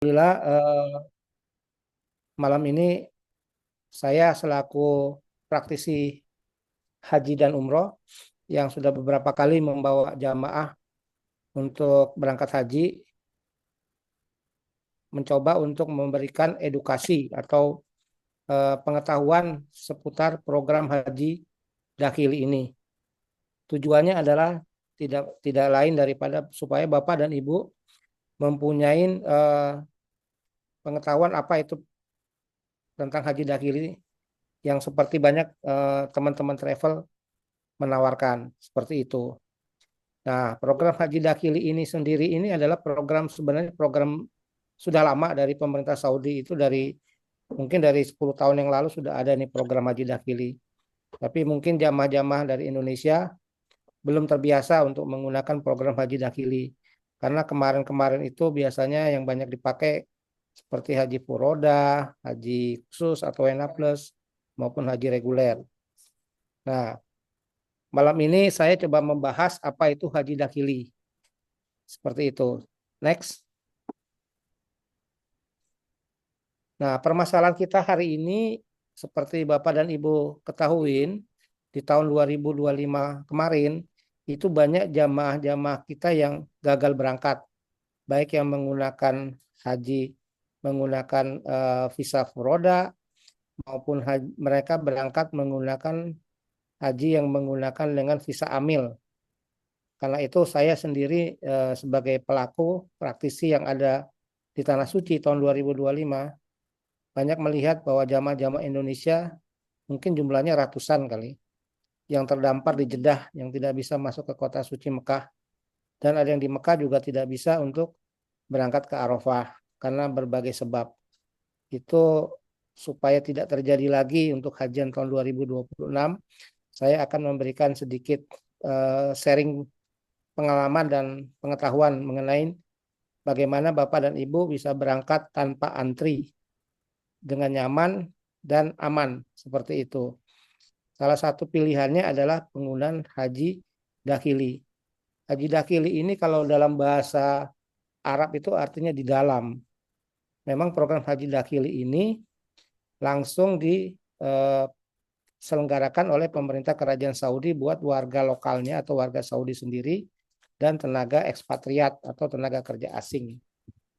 Alhamdulillah malam ini saya selaku praktisi haji dan umroh yang sudah beberapa kali membawa jamaah untuk berangkat haji, mencoba untuk memberikan edukasi atau pengetahuan seputar program haji dakili ini. Tujuannya adalah tidak lain daripada supaya Bapak dan Ibu mempunyai pengetahuan apa itu tentang haji dakili yang seperti banyak teman-teman travel menawarkan seperti itu. Nah, program haji dakili ini sendiri ini adalah sebenarnya program sudah lama dari pemerintah Saudi, itu mungkin dari 10 tahun yang lalu sudah ada nih program haji dakili. Tapi mungkin jamaah-jamaah dari Indonesia belum terbiasa untuk menggunakan program haji dakili. Karena kemarin-kemarin itu biasanya yang banyak dipakai seperti haji furoda, haji khusus atau WNA plus maupun haji reguler. Nah, malam ini saya coba membahas apa itu haji dakili. Seperti itu. Next. Nah, permasalahan kita hari ini seperti Bapak dan Ibu ketahuin, di tahun 2025 kemarin itu banyak jamaah-jamaah kita yang gagal berangkat, baik yang menggunakan haji menggunakan visa furoda maupun mereka berangkat menggunakan haji yang menggunakan dengan visa amil. Karena itu saya sendiri sebagai pelaku praktisi yang ada di Tanah Suci tahun 2025 banyak melihat bahwa jamaah-jamaah Indonesia mungkin jumlahnya ratusan kali yang terdampar di Jeddah yang tidak bisa masuk ke kota suci Mekah, dan ada yang di Mekah juga tidak bisa untuk berangkat ke Arafah karena berbagai sebab. Itu supaya tidak terjadi lagi untuk hajian tahun 2026, saya akan memberikan sedikit sharing pengalaman dan pengetahuan mengenai bagaimana Bapak dan Ibu bisa berangkat tanpa antri dengan nyaman dan aman seperti itu. Salah satu pilihannya adalah penggunaan haji dakili. Haji dakili ini kalau dalam bahasa Arab itu artinya di dalam. Memang program haji dakili ini langsung diselenggarakan oleh pemerintah Kerajaan Saudi buat warga lokalnya atau warga Saudi sendiri dan tenaga ekspatriat atau tenaga kerja asing.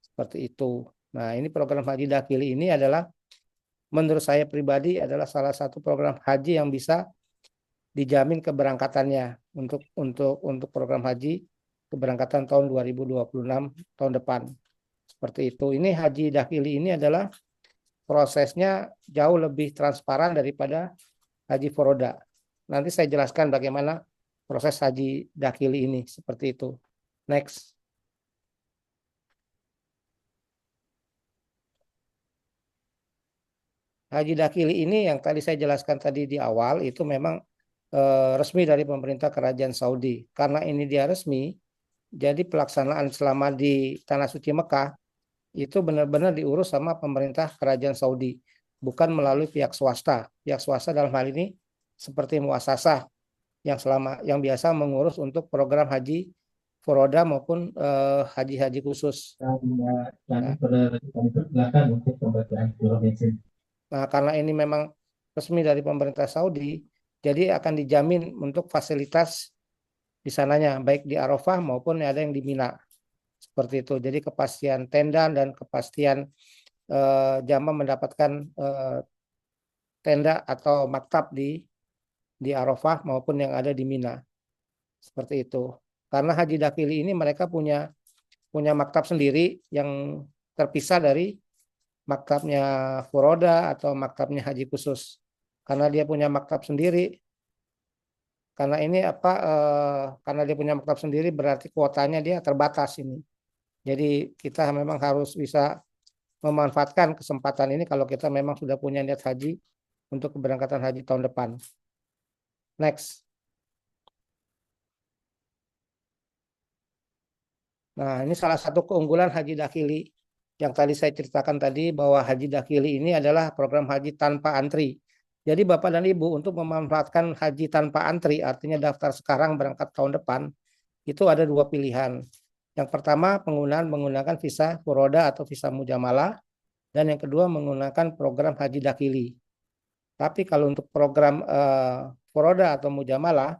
Seperti itu. Nah, ini program haji dakili ini adalah menurut saya pribadi adalah salah satu program haji yang bisa dijamin keberangkatannya untuk program haji keberangkatan tahun 2026 tahun depan. Seperti itu. Ini haji dakili ini adalah prosesnya jauh lebih transparan daripada haji furoda. Nanti saya jelaskan bagaimana proses haji dakili ini seperti itu. Next. Haji dakili ini yang tadi saya jelaskan tadi di awal itu memang resmi dari pemerintah Kerajaan Saudi. Karena ini dia resmi, jadi pelaksanaan selama di Tanah Suci Mekah itu benar-benar diurus sama pemerintah Kerajaan Saudi, bukan melalui pihak swasta. Pihak swasta dalam hal ini seperti muasasah yang biasa mengurus untuk program haji furoda maupun haji-haji khusus. Nah, Nah, karena ini memang resmi dari pemerintah Saudi, jadi akan dijamin untuk fasilitas di sananya, baik di Arafah maupun ada yang di Mina. Seperti itu. Jadi kepastian tenda dan kepastian jamaah mendapatkan tenda atau maktab di Arafah maupun yang ada di Mina. Seperti itu. Karena haji dakili ini mereka punya maktab sendiri yang terpisah dari maktabnya furoda atau maktabnya haji khusus. Karena dia punya maktab sendiri, karena ini karena dia punya maktab sendiri berarti kuotanya dia terbatas ini. Jadi kita memang harus bisa memanfaatkan kesempatan ini kalau kita memang sudah punya niat haji untuk keberangkatan haji tahun depan. Next. Nah, ini salah satu keunggulan haji dakili yang tadi saya ceritakan tadi, bahwa haji dakili ini adalah program haji tanpa antri. Jadi Bapak dan Ibu untuk memanfaatkan haji tanpa antri, artinya daftar sekarang berangkat tahun depan, itu ada dua pilihan. Yang pertama menggunakan visa furoda atau visa mujamalah, dan yang kedua menggunakan program haji dakili. Tapi kalau untuk program furoda atau mujamalah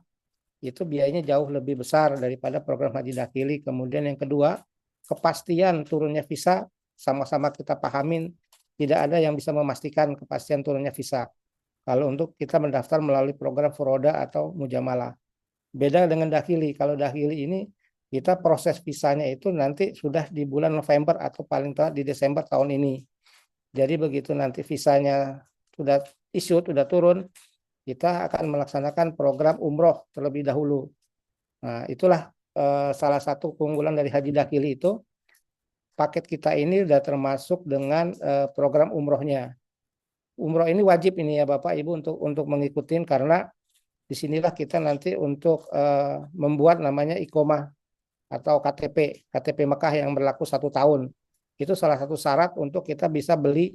itu biayanya jauh lebih besar daripada program haji dakili. Kemudian yang kedua, kepastian turunnya visa sama-sama kita pahamin, tidak ada yang bisa memastikan kepastian turunnya visa kalau untuk kita mendaftar melalui program furoda atau mujamalah. Beda dengan dakili. Kalau dakili ini kita proses visanya itu nanti sudah di bulan November atau paling telat di Desember tahun ini. Jadi begitu nanti visanya sudah issued, sudah turun, kita akan melaksanakan program umroh terlebih dahulu. Nah, itulah salah satu keunggulan dari Haji Dakili itu, paket kita ini sudah termasuk dengan program umrohnya. Umroh ini wajib ini ya Bapak Ibu untuk mengikuti, karena disinilah kita nanti untuk membuat namanya ikomah atau KTP Mekah yang berlaku 1 tahun. Itu salah satu syarat untuk kita bisa beli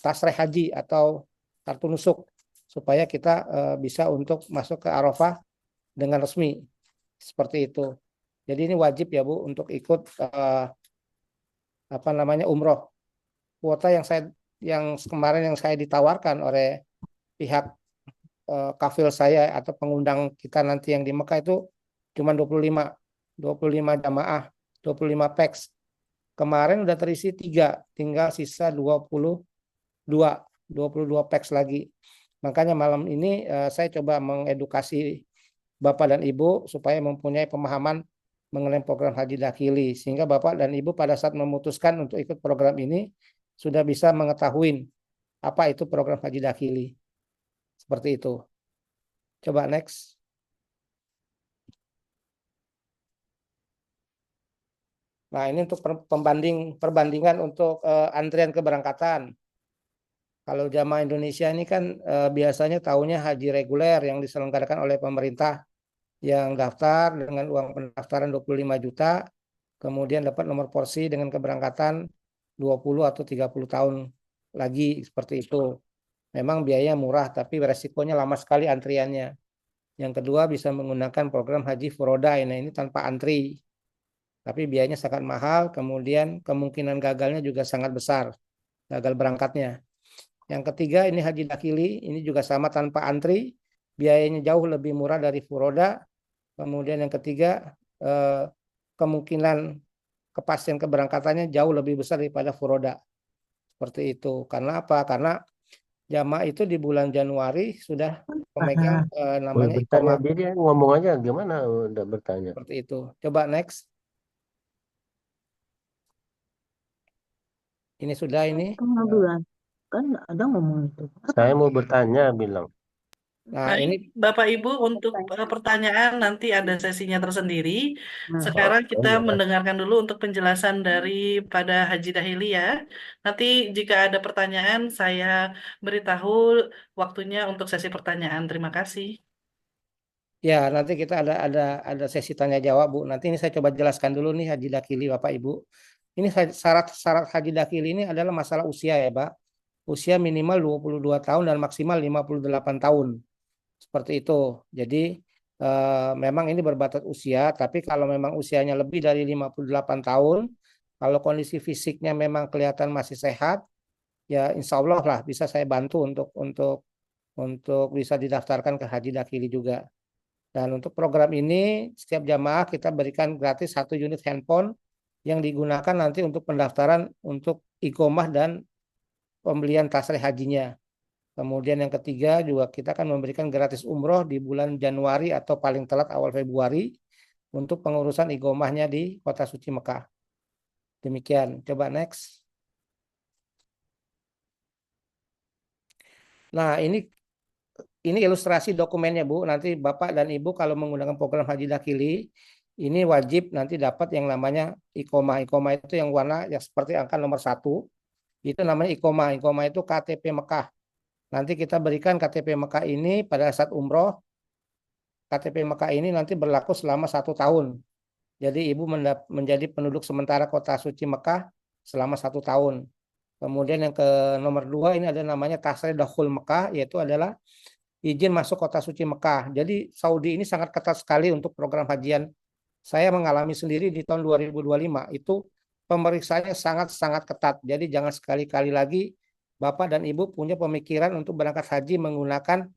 tasreh haji atau kartu nusuk supaya kita bisa untuk masuk ke Arafah dengan resmi seperti itu. Jadi ini wajib ya Bu untuk ikut apa namanya umroh. Kuota yang kemarin yang saya ditawarkan oleh pihak kafil saya atau pengundang kita nanti yang di Mekah itu cuma 25 jamaah, 25 peks. Kemarin udah terisi 3, tinggal sisa 22 peks lagi. Makanya malam ini saya coba mengedukasi Bapak dan Ibu supaya mempunyai pemahaman mengenai program Haji Dakili, sehingga Bapak dan Ibu pada saat memutuskan untuk ikut program ini sudah bisa mengetahui apa itu program Haji Dakili. Seperti itu. Coba next. Nah, ini untuk perbandingan untuk antrian keberangkatan. Kalau jamaah Indonesia ini kan biasanya tahunya haji reguler yang diselenggarakan oleh pemerintah, yang daftar dengan uang pendaftaran 25 juta, kemudian dapat nomor porsi dengan keberangkatan 20 atau 30 tahun lagi, seperti itu. Memang biayanya murah, tapi resikonya lama sekali antriannya. Yang kedua bisa menggunakan program haji furoda, nah ini tanpa antri. Tapi biayanya sangat mahal, kemudian kemungkinan gagalnya juga sangat besar, gagal berangkatnya. Yang ketiga ini haji dakili, ini juga sama tanpa antri, biayanya jauh lebih murah dari furoda. Kemudian yang ketiga, kemungkinan kepastian keberangkatannya jauh lebih besar daripada furoda. Seperti itu. Karena apa? Karena jamaah itu di bulan Januari sudah memegang Boleh namanya bertanya iqomah. jadi ngomong aja gimana udah bertanya. Seperti itu. Coba next. Ini sudah ini. Pengaduan kan ada ngomong itu. Saya mau bertanya bilang. Nah, Baik, ini Bapak Ibu, untuk pertanyaan nanti ada sesinya tersendiri. Nah, Sekarang Oh kita iya. mendengarkan dulu untuk penjelasan daripada Haji Dahili ya. Nanti jika ada pertanyaan, saya beritahu waktunya untuk sesi pertanyaan. Terima kasih. ya nanti kita ada sesi tanya jawab Bu. Nanti ini saya coba jelaskan dulu nih Haji Dakili Bapak Ibu. Ini syarat Haji Dakili ini adalah masalah usia ya Pak. Usia minimal 22 tahun dan maksimal 58 tahun. Seperti itu. Jadi memang ini berbatas usia, tapi kalau memang usianya lebih dari 58 tahun, kalau kondisi fisiknya memang kelihatan masih sehat, ya insya Allah lah bisa saya bantu untuk bisa didaftarkan ke Haji Dakili juga. Dan untuk program ini setiap jamaah kita berikan gratis 1 unit handphone yang digunakan nanti untuk pendaftaran untuk iqomah dan pembelian tasrih hajinya. Kemudian yang ketiga juga kita akan memberikan gratis umroh di bulan Januari atau paling telat awal Februari untuk pengurusan iqomahnya di kota suci Mekah. Demikian. Coba next. Nah, ini ilustrasi dokumennya Bu. Nanti Bapak dan Ibu kalau menggunakan program Haji Dakili, ini wajib nanti dapat yang namanya iqomah. Iqomah itu yang warna yang seperti angka nomor 1. Itu namanya iqomah. Iqomah itu KTP Mekah. Nanti kita berikan KTP Mekah ini pada saat umroh. KTP Mekah ini nanti berlaku selama 1 tahun. Jadi Ibu menjadi penduduk sementara kota suci Mekah selama 1 tahun. Kemudian yang ke nomor 2 ini ada namanya Tasrih Dakhul Mekah, yaitu adalah izin masuk kota suci Mekah. Jadi Saudi ini sangat ketat sekali untuk program hajian saya mengalami sendiri di tahun 2025 itu pemeriksaannya sangat-sangat ketat. Jadi jangan sekali-kali lagi Bapak dan Ibu punya pemikiran untuk berangkat haji menggunakan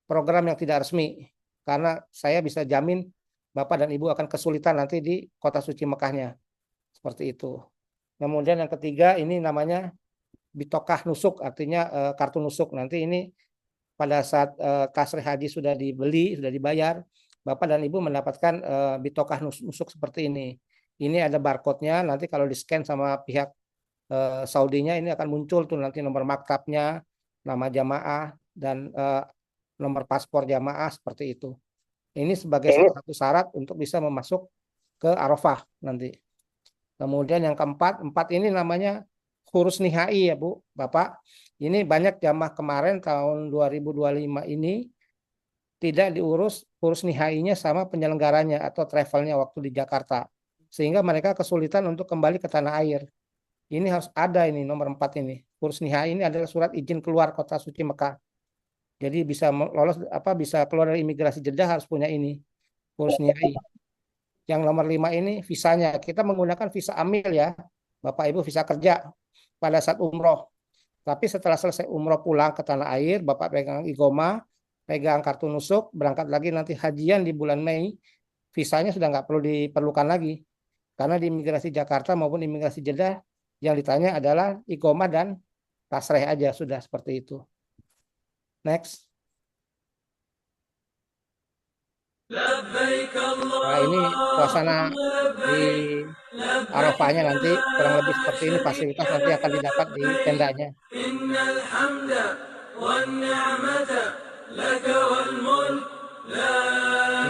program yang tidak resmi. Karena saya bisa jamin Bapak dan Ibu akan kesulitan nanti di kota suci Mekahnya. Seperti itu. Kemudian yang ketiga ini namanya bitokah nusuk, artinya kartu nusuk. Nanti ini pada saat tasrih haji sudah dibeli, sudah dibayar, Bapak dan Ibu mendapatkan bitokah nusuk seperti ini. Ini ada barcode-nya, nanti kalau di-scan sama pihak Saudinya ini akan muncul tuh nanti nomor maktabnya, nama jamaah, dan nomor paspor jamaah seperti itu. Ini sebagai salah satu syarat untuk bisa memasuk ke Arafah nanti. Kemudian yang keempat, ini namanya huruf nihai ya Bu, Bapak. Ini banyak jamaah kemarin tahun 2025 ini tidak diurus huruf nihainya sama penyelenggaranya atau travelnya waktu di Jakarta. Sehingga mereka kesulitan untuk kembali ke tanah air. Ini harus ada ini nomor 4 ini. Huruf nihai ini adalah surat izin keluar kota suci Mekah. Jadi bisa lolos bisa keluar dari imigrasi Jeddah harus punya ini. Huruf nihai. Yang nomor 5 ini visanya. Kita menggunakan visa amil ya. Bapak Ibu visa kerja pada saat umroh. Tapi setelah selesai umroh pulang ke tanah air, Bapak pegang igoma, pegang kartu nusuk, berangkat lagi nanti hajian di bulan Mei, visanya sudah nggak perlu diperlukan lagi. Karena di imigrasi Jakarta maupun imigrasi Jeddah yang ditanya adalah igoma dan tasreh aja, sudah seperti itu. Next. Nah ini suasana di Arafahnya nanti kurang lebih seperti ini, fasilitas nanti akan didapat di tendanya.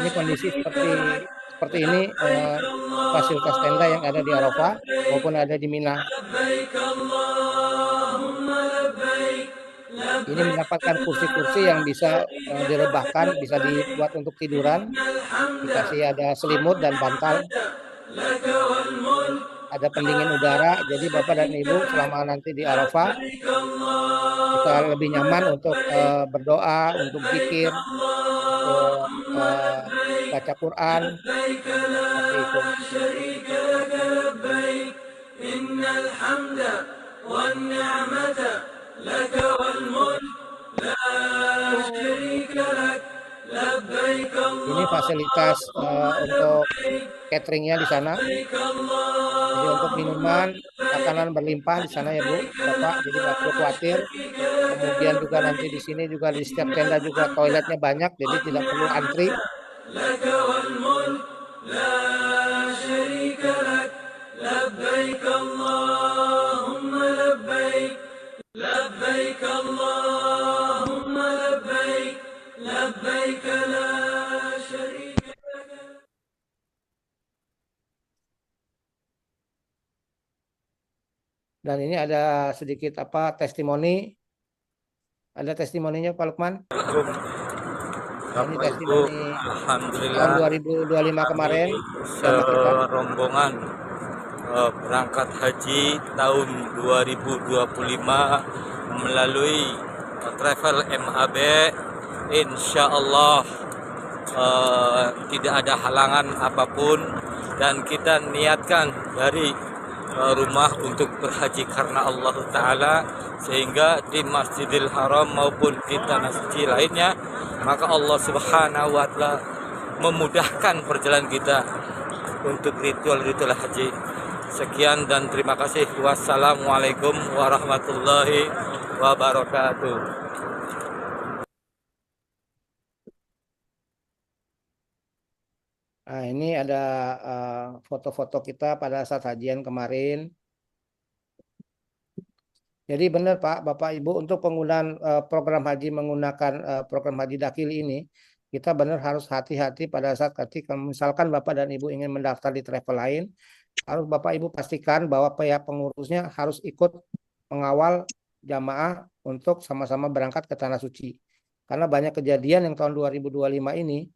Ini kondisi seperti ini fasilitas tenda yang ada di Arafah maupun ada di Mina. Ini mendapatkan kursi-kursi yang bisa direbahkan, bisa dibuat untuk tiduran. Dikasih ada selimut dan bantal. Ada pendingin udara, jadi Bapak dan Ibu selama nanti di Arafah bisa lebih nyaman untuk berdoa, untuk zikir, untuk baca Quran, seperti itu. Ini fasilitas untuk cateringnya di sana. Jadi untuk minuman, makanan berlimpah di sana ya Bu, Bapak. Jadi nggak perlu khawatir. Kemudian juga nanti di sini juga di setiap tenda juga toiletnya banyak, jadi tidak perlu antri. Dan ini ada sedikit testimoni. Ada testimoninya Pak Lukman. Ini testimoni tahun 2025 kemarin. Rombongan berangkat haji tahun 2025 melalui travel MAB. Insya Allah tidak ada halangan apapun dan kita niatkan dari rumah untuk berhaji karena Allah Ta'ala, sehingga di Masjidil Haram maupun di tanah suci lainnya, maka Allah Subhanahu wa Ta'ala memudahkan perjalanan kita untuk ritual-ritual haji. Sekian dan terima kasih. Wassalamualaikum warahmatullahi wabarakatuh. Nah, ini ada foto-foto kita pada saat hajian kemarin. Jadi benar Pak, Bapak Ibu, untuk penggunaan program haji menggunakan program haji dakil ini, kita benar harus hati-hati pada saat ketika misalkan Bapak dan Ibu ingin mendaftar di travel lain, harus Bapak Ibu pastikan bahwa pihak pengurusnya harus ikut mengawal jamaah untuk sama-sama berangkat ke Tanah Suci. Karena banyak kejadian yang tahun 2025 ini,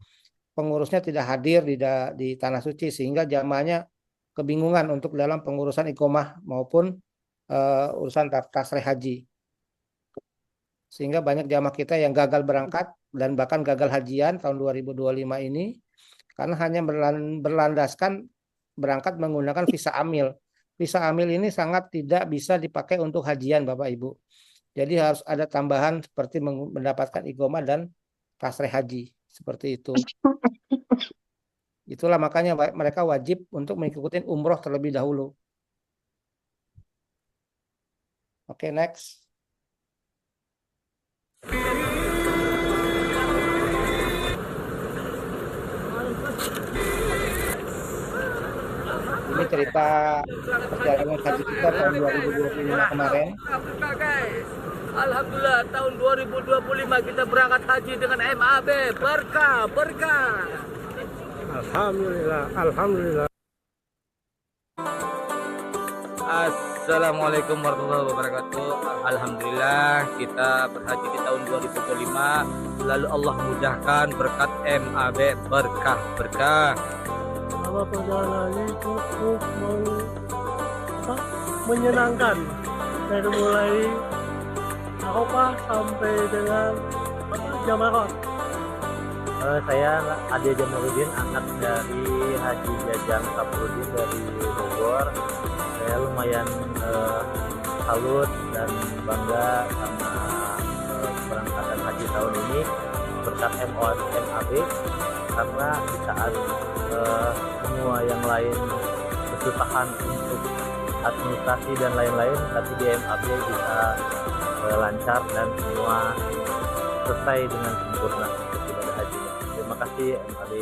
pengurusnya tidak hadir di Tanah Suci sehingga jamaahnya kebingungan untuk dalam pengurusan iqomah maupun urusan tasrih haji. Sehingga banyak jamaah kita yang gagal berangkat dan bahkan gagal hajian tahun 2025 ini karena hanya berlandaskan berangkat menggunakan visa amil. Visa amil ini sangat tidak bisa dipakai untuk hajian Bapak Ibu. Jadi harus ada tambahan seperti mendapatkan iqomah dan tasrih haji seperti itu. Itulah makanya mereka wajib untuk mengikuti umroh terlebih dahulu. Oke, next. Ini cerita perjalanan haji kita tahun 2025 kemarin. Alhamdulillah tahun 2025 kita berangkat haji dengan MAB. Berkah, berkah. Alhamdulillah, alhamdulillah. Assalamualaikum warahmatullahi wabarakatuh. Alhamdulillah kita berhaji di tahun 2025. Lalu Allah mudahkan berkat MAB. Berkah, berkah. Selama perjalanan ini cukup menyenangkan dari mulai Arafah sampai dengan Jamarot. Saya Ade Jamaluddin, anak dari Haji Jajang Saprudin dari Bogor. Saya lumayan salut dan bangga sama keberangkatan haji tahun ini berkat MAB, karena di saat semua yang lain kesusahan untuk administrasi dan lain-lain, tapi di MAB bisa lancar dan semua selesai dengan sempurna ibadah hajinya. Terima kasih MAB.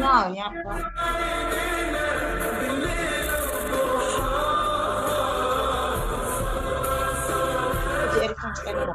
Sinyalnya apa? Haji Erikson Skandar.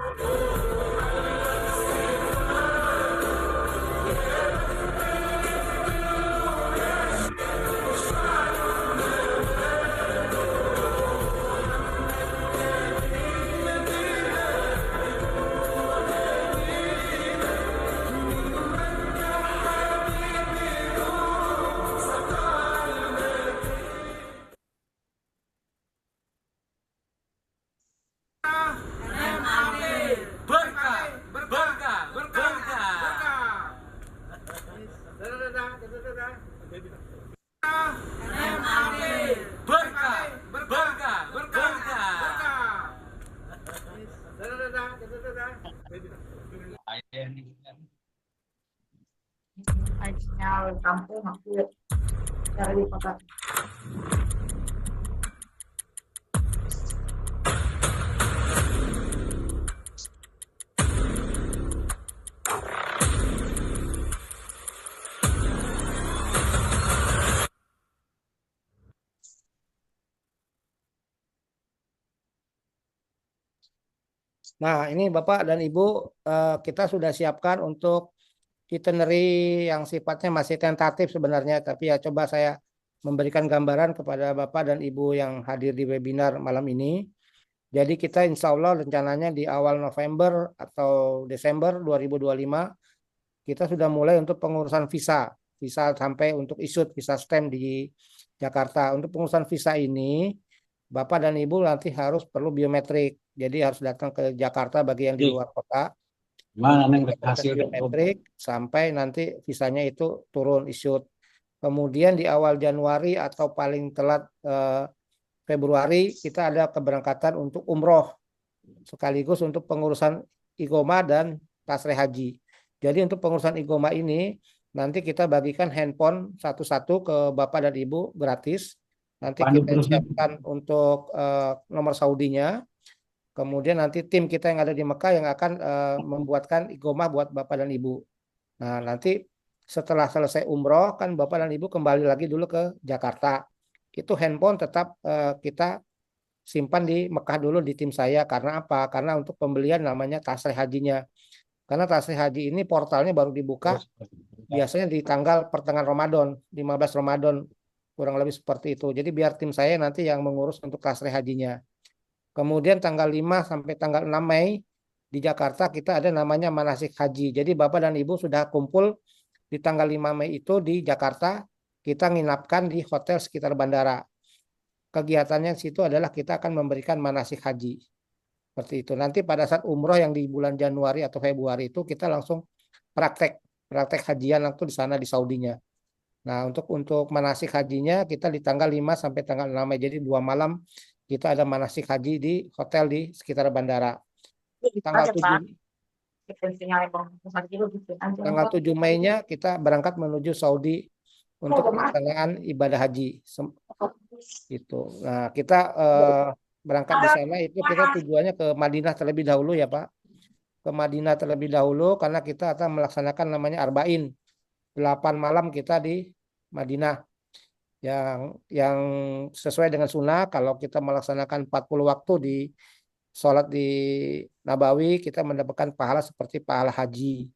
Sinyal kampung aku cari di kota. Nah, ini Bapak dan Ibu, kita sudah siapkan untuk itinerary yang sifatnya masih tentatif sebenarnya, tapi ya coba saya memberikan gambaran kepada Bapak dan Ibu yang hadir di webinar malam ini. Jadi kita insya Allah rencananya di awal November atau Desember 2025, kita sudah mulai untuk pengurusan visa sampai untuk issued visa stamp di Jakarta. Untuk pengurusan visa ini, Bapak dan Ibu nanti harus perlu biometrik. Jadi harus datang ke Jakarta bagi yang di luar kota. Mana neng Tes hasil biometrik sampai nanti visanya itu turun issued. Kemudian di awal Januari atau paling telat Februari kita ada keberangkatan untuk umroh sekaligus untuk pengurusan iqomah dan tasrih haji. Jadi untuk pengurusan iqomah ini nanti kita bagikan handphone satu-satu ke Bapak dan Ibu gratis. Nanti kita siapkan untuk nomor Saudinya. Kemudian nanti tim kita yang ada di Mekah yang akan membuatkan iqomah buat Bapak dan Ibu. Nah, nanti setelah selesai umroh kan Bapak dan Ibu kembali lagi dulu ke Jakarta. Itu handphone tetap kita simpan di Mekah dulu di tim saya. Karena apa? Karena untuk pembelian namanya tasrih hajinya. Karena tasrih haji ini portalnya baru dibuka biasanya di tanggal pertengahan Ramadan, 15 Ramadan, kurang lebih seperti itu. Jadi biar tim saya nanti yang mengurus untuk tasrih hajinya. Kemudian tanggal 5 sampai tanggal 6 Mei di Jakarta kita ada namanya manasik haji. Jadi Bapak dan Ibu sudah kumpul di tanggal 5 Mei itu di Jakarta, kita nginapkan di hotel sekitar bandara. Kegiatannya di situ adalah kita akan memberikan manasik haji. Seperti itu. Nanti pada saat umroh yang di bulan Januari atau Februari itu kita langsung praktek praktek hajian langsung di sana di Saudinya. Nah, untuk manasik hajinya kita di tanggal 5 sampai tanggal 6 Mei. Jadi 2 malam kita ada manasik haji di hotel di sekitar bandara. Gitu Tanggal aja, 7 Pak. Esensinya Lembang Pusat itu gitu aja. tanggal 7 Mei-nya kita berangkat menuju Saudi untuk pelaksanaan ibadah haji. Itu. Nah, kita berangkat di sana itu kita tujuannya ke Madinah terlebih dahulu ya, Pak. Ke Madinah terlebih dahulu karena kita akan melaksanakan namanya Arba'in. 8 malam kita di Madinah yang sesuai dengan sunnah. Kalau kita melaksanakan 40 waktu di sholat di Nabawi, kita mendapatkan pahala seperti pahala haji.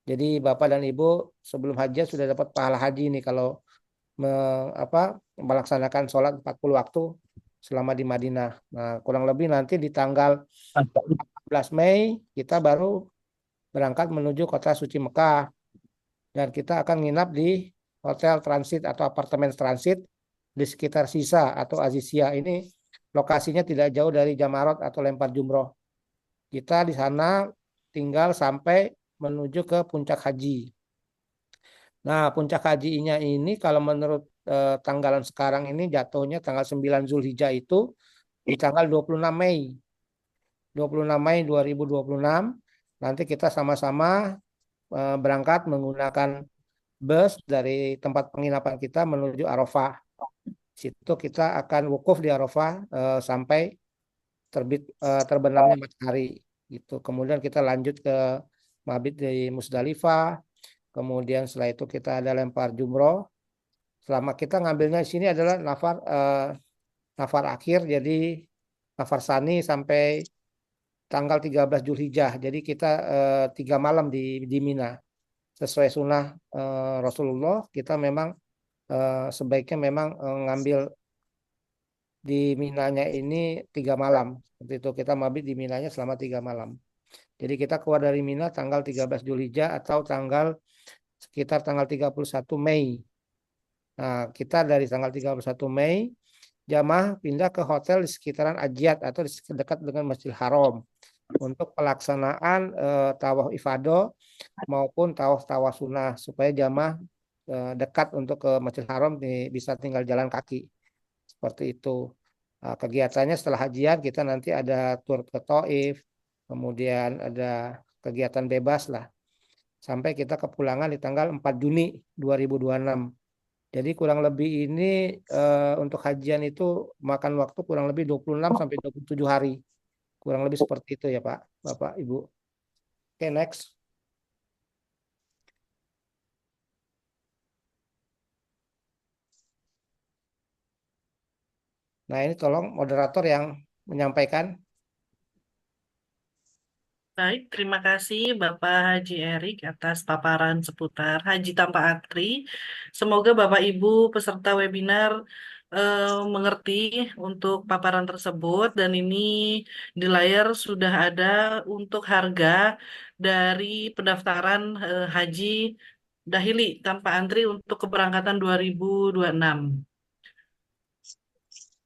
Jadi Bapak dan Ibu sebelum haji sudah dapat pahala haji nih kalau melaksanakan sholat 40 waktu selama di Madinah. Nah, kurang lebih nanti di tanggal 14 Mei kita baru berangkat menuju kota suci Mekah. Dan kita akan nginap di hotel transit atau apartemen transit di sekitar Sisa atau Azizia. Ini lokasinya tidak jauh dari Jamarot atau lempar jumroh. Kita di sana tinggal sampai menuju ke puncak haji. Nah, puncak hajinya ini kalau menurut tanggalan sekarang ini jatuhnya tanggal 9 Zulhijjah itu di tanggal 26 Mei. 26 Mei 2026 nanti kita sama-sama berangkat menggunakan bus dari tempat penginapan kita menuju Arafah. Situ kita akan wukuf di Arafah sampai terbenamnya matahari gitu. Kemudian kita lanjut ke mabit di Musdalifah. Kemudian setelah itu kita ada lempar jumroh. Selama kita ngambilnya di sini adalah nafar akhir, jadi nafar sani sampai tanggal 13 Zulhijjah. Jadi kita 3 malam di Mina. Sesuai sunnah Rasulullah, kita memang sebaiknya memang ngambil di Minanya ini 3 malam. Seperti itu kita mabit di Minanya selama 3 malam. Jadi kita keluar dari Mina tanggal 13 Zulhijjah atau sekitar tanggal 31 Mei. Nah, kita dari tanggal 31 Mei jamaah pindah ke hotel di sekitaran Ajiat atau di dekat dengan Masjidil Haram untuk pelaksanaan tawaf ifadah maupun tawaf sunnah supaya jamaah dekat untuk ke Masjidil Haram bisa tinggal jalan kaki. Seperti itu. Kegiatannya setelah hajian kita nanti ada tur ke Taif, kemudian ada kegiatan bebas lah. Sampai kita kepulangan di tanggal 4 Juni 2026. Jadi kurang lebih ini untuk hajian itu makan waktu kurang lebih 26 sampai 27 hari. Kurang lebih seperti itu ya Pak, Bapak, Ibu. Oke, next. Nah, ini tolong moderator yang menyampaikan. Baik, terima kasih Bapak Haji Erik atas paparan seputar haji tanpa antri. Semoga Bapak Ibu peserta webinar mengerti untuk paparan tersebut dan ini di layar sudah ada untuk harga dari pendaftaran haji dahili tanpa antri untuk keberangkatan 2026.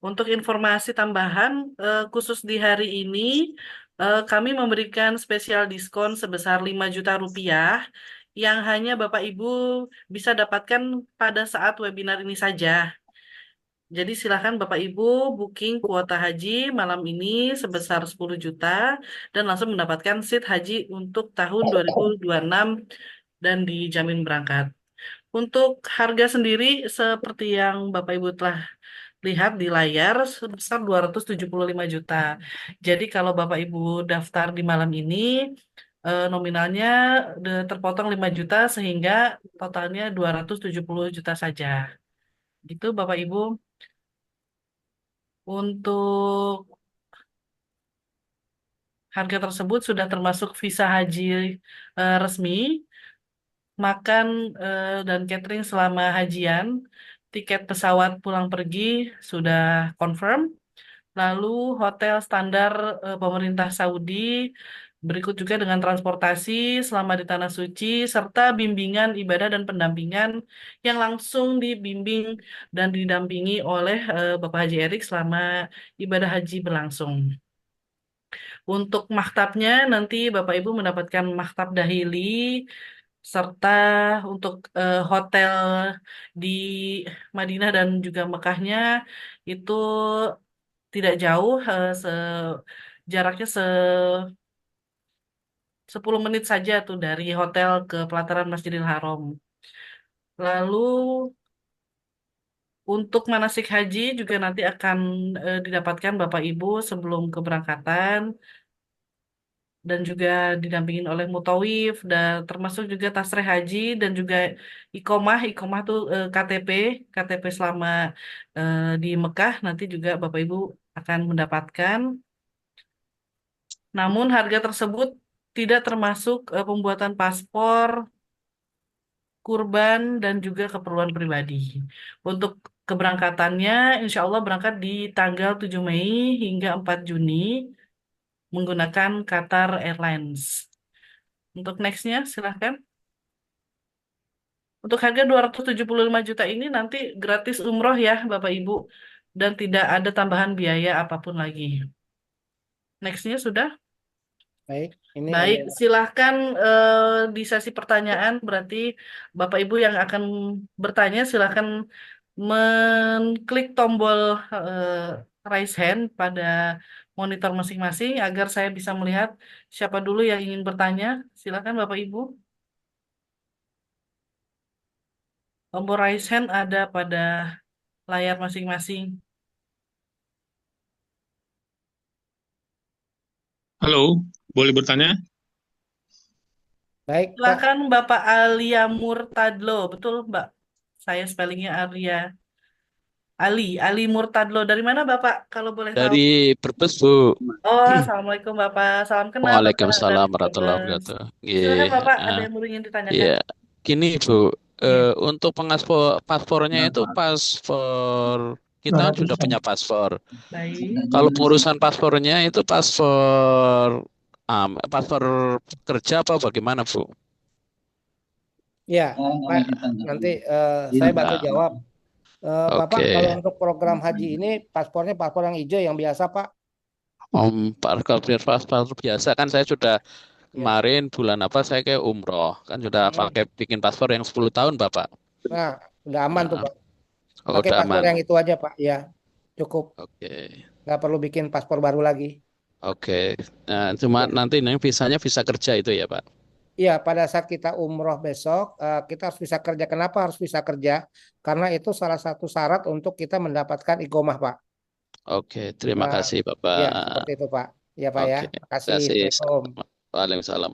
Untuk informasi tambahan, khusus di hari ini, kami memberikan spesial diskon sebesar 5 juta rupiah yang hanya Bapak Ibu bisa dapatkan pada saat webinar ini saja. Jadi silakan Bapak Ibu booking kuota haji malam ini sebesar 10 juta dan langsung mendapatkan seat haji untuk tahun 2026 dan dijamin berangkat. Untuk harga sendiri seperti yang Bapak Ibu telah lihat di layar sebesar 275 juta. Jadi kalau Bapak Ibu daftar di malam ini nominalnya terpotong 5 juta sehingga totalnya 270 juta saja. Gitu Bapak Ibu. Untuk harga tersebut sudah termasuk visa haji resmi, makan dan catering selama hajian, tiket pesawat pulang pergi sudah confirm, lalu hotel standar pemerintah Saudi, berikut juga dengan transportasi selama di Tanah Suci, serta bimbingan ibadah dan pendampingan yang langsung dibimbing dan didampingi oleh Bapak Haji Erik selama ibadah haji berlangsung. Untuk maktabnya nanti Bapak Ibu mendapatkan maktab dahili, serta untuk hotel di Madinah dan juga Mekahnya itu tidak jauh, jaraknya 10 menit saja tuh dari hotel ke pelataran Masjidil Haram. Lalu untuk manasik haji juga nanti akan didapatkan Bapak Ibu sebelum keberangkatan dan juga didampingin oleh mutawif dan termasuk juga tasreh haji dan juga ikomah tuh KTP selama di Mekah nanti juga Bapak Ibu akan mendapatkan. Namun harga tersebut tidak termasuk pembuatan paspor, kurban, dan juga keperluan pribadi. Untuk keberangkatannya, insya Allah berangkat di tanggal 7 Mei hingga 4 Juni menggunakan Qatar Airlines. Untuk nextnya, silahkan. Untuk harga 275 juta ini nanti gratis umroh ya Bapak Ibu. Dan tidak ada tambahan biaya apapun lagi. Nextnya sudah? Baik, ini Baik, ada silahkan di sesi pertanyaan berarti Bapak Ibu yang akan bertanya silahkan mengklik tombol raise hand pada monitor masing-masing agar saya bisa melihat siapa dulu yang ingin bertanya. Silahkan Bapak Ibu. Tombol raise hand ada pada layar masing-masing. Halo, boleh bertanya? baik Pak. Silahkan Bapak Alia Murtadlo, betul Mbak? Saya spellingnya Alia. Ali Murtadlo. Dari mana Bapak kalau boleh tahu? Dari Brebes, Bu. Oh, Assalamualaikum Bapak. Salam kenal Bapak dari Waalaikumsalam warahmatullahi Brebes. wabarakatuh. Silakan Nggih, Bapak, ada heeh. yang ingin ditanyakan? Iya. Gini, Bu. Iya. Untuk paspornya itu paspor kita kan sudah punya paspor. Baik. Kalau pengurusan paspornya itu paspor kerja apa bagaimana, Bu? Ya, Pak, nanti saya bantu Nah, jawab. Bapak, oke. kalau untuk program haji ini paspornya paspor yang hijau yang biasa, Pak. Paspor biasa kan saya sudah Ya. kemarin bulan apa saya kayak umroh kan sudah pakai bikin paspor yang 10 tahun, Bapak. Nah, udah aman tuh, Nah, Pak. oh, Pakai udah paspor aman. yang itu aja, Pak. Ya, cukup. Oke. Nggak perlu bikin paspor baru lagi. Oke. Nah, cuma Ya. nanti ini visanya visa kerja itu ya, Pak. Iya, pada saat kita umroh besok, kita harus bisa kerja. Kenapa harus bisa kerja? Karena itu salah satu syarat untuk kita mendapatkan iqomah, Pak. Oke, terima Nah, kasih, ya Bapak. seperti itu, Pak. Ya, Pak ya. Oke, Makasih. terima kasih. Assalamualaikum. Waalaikumsalam.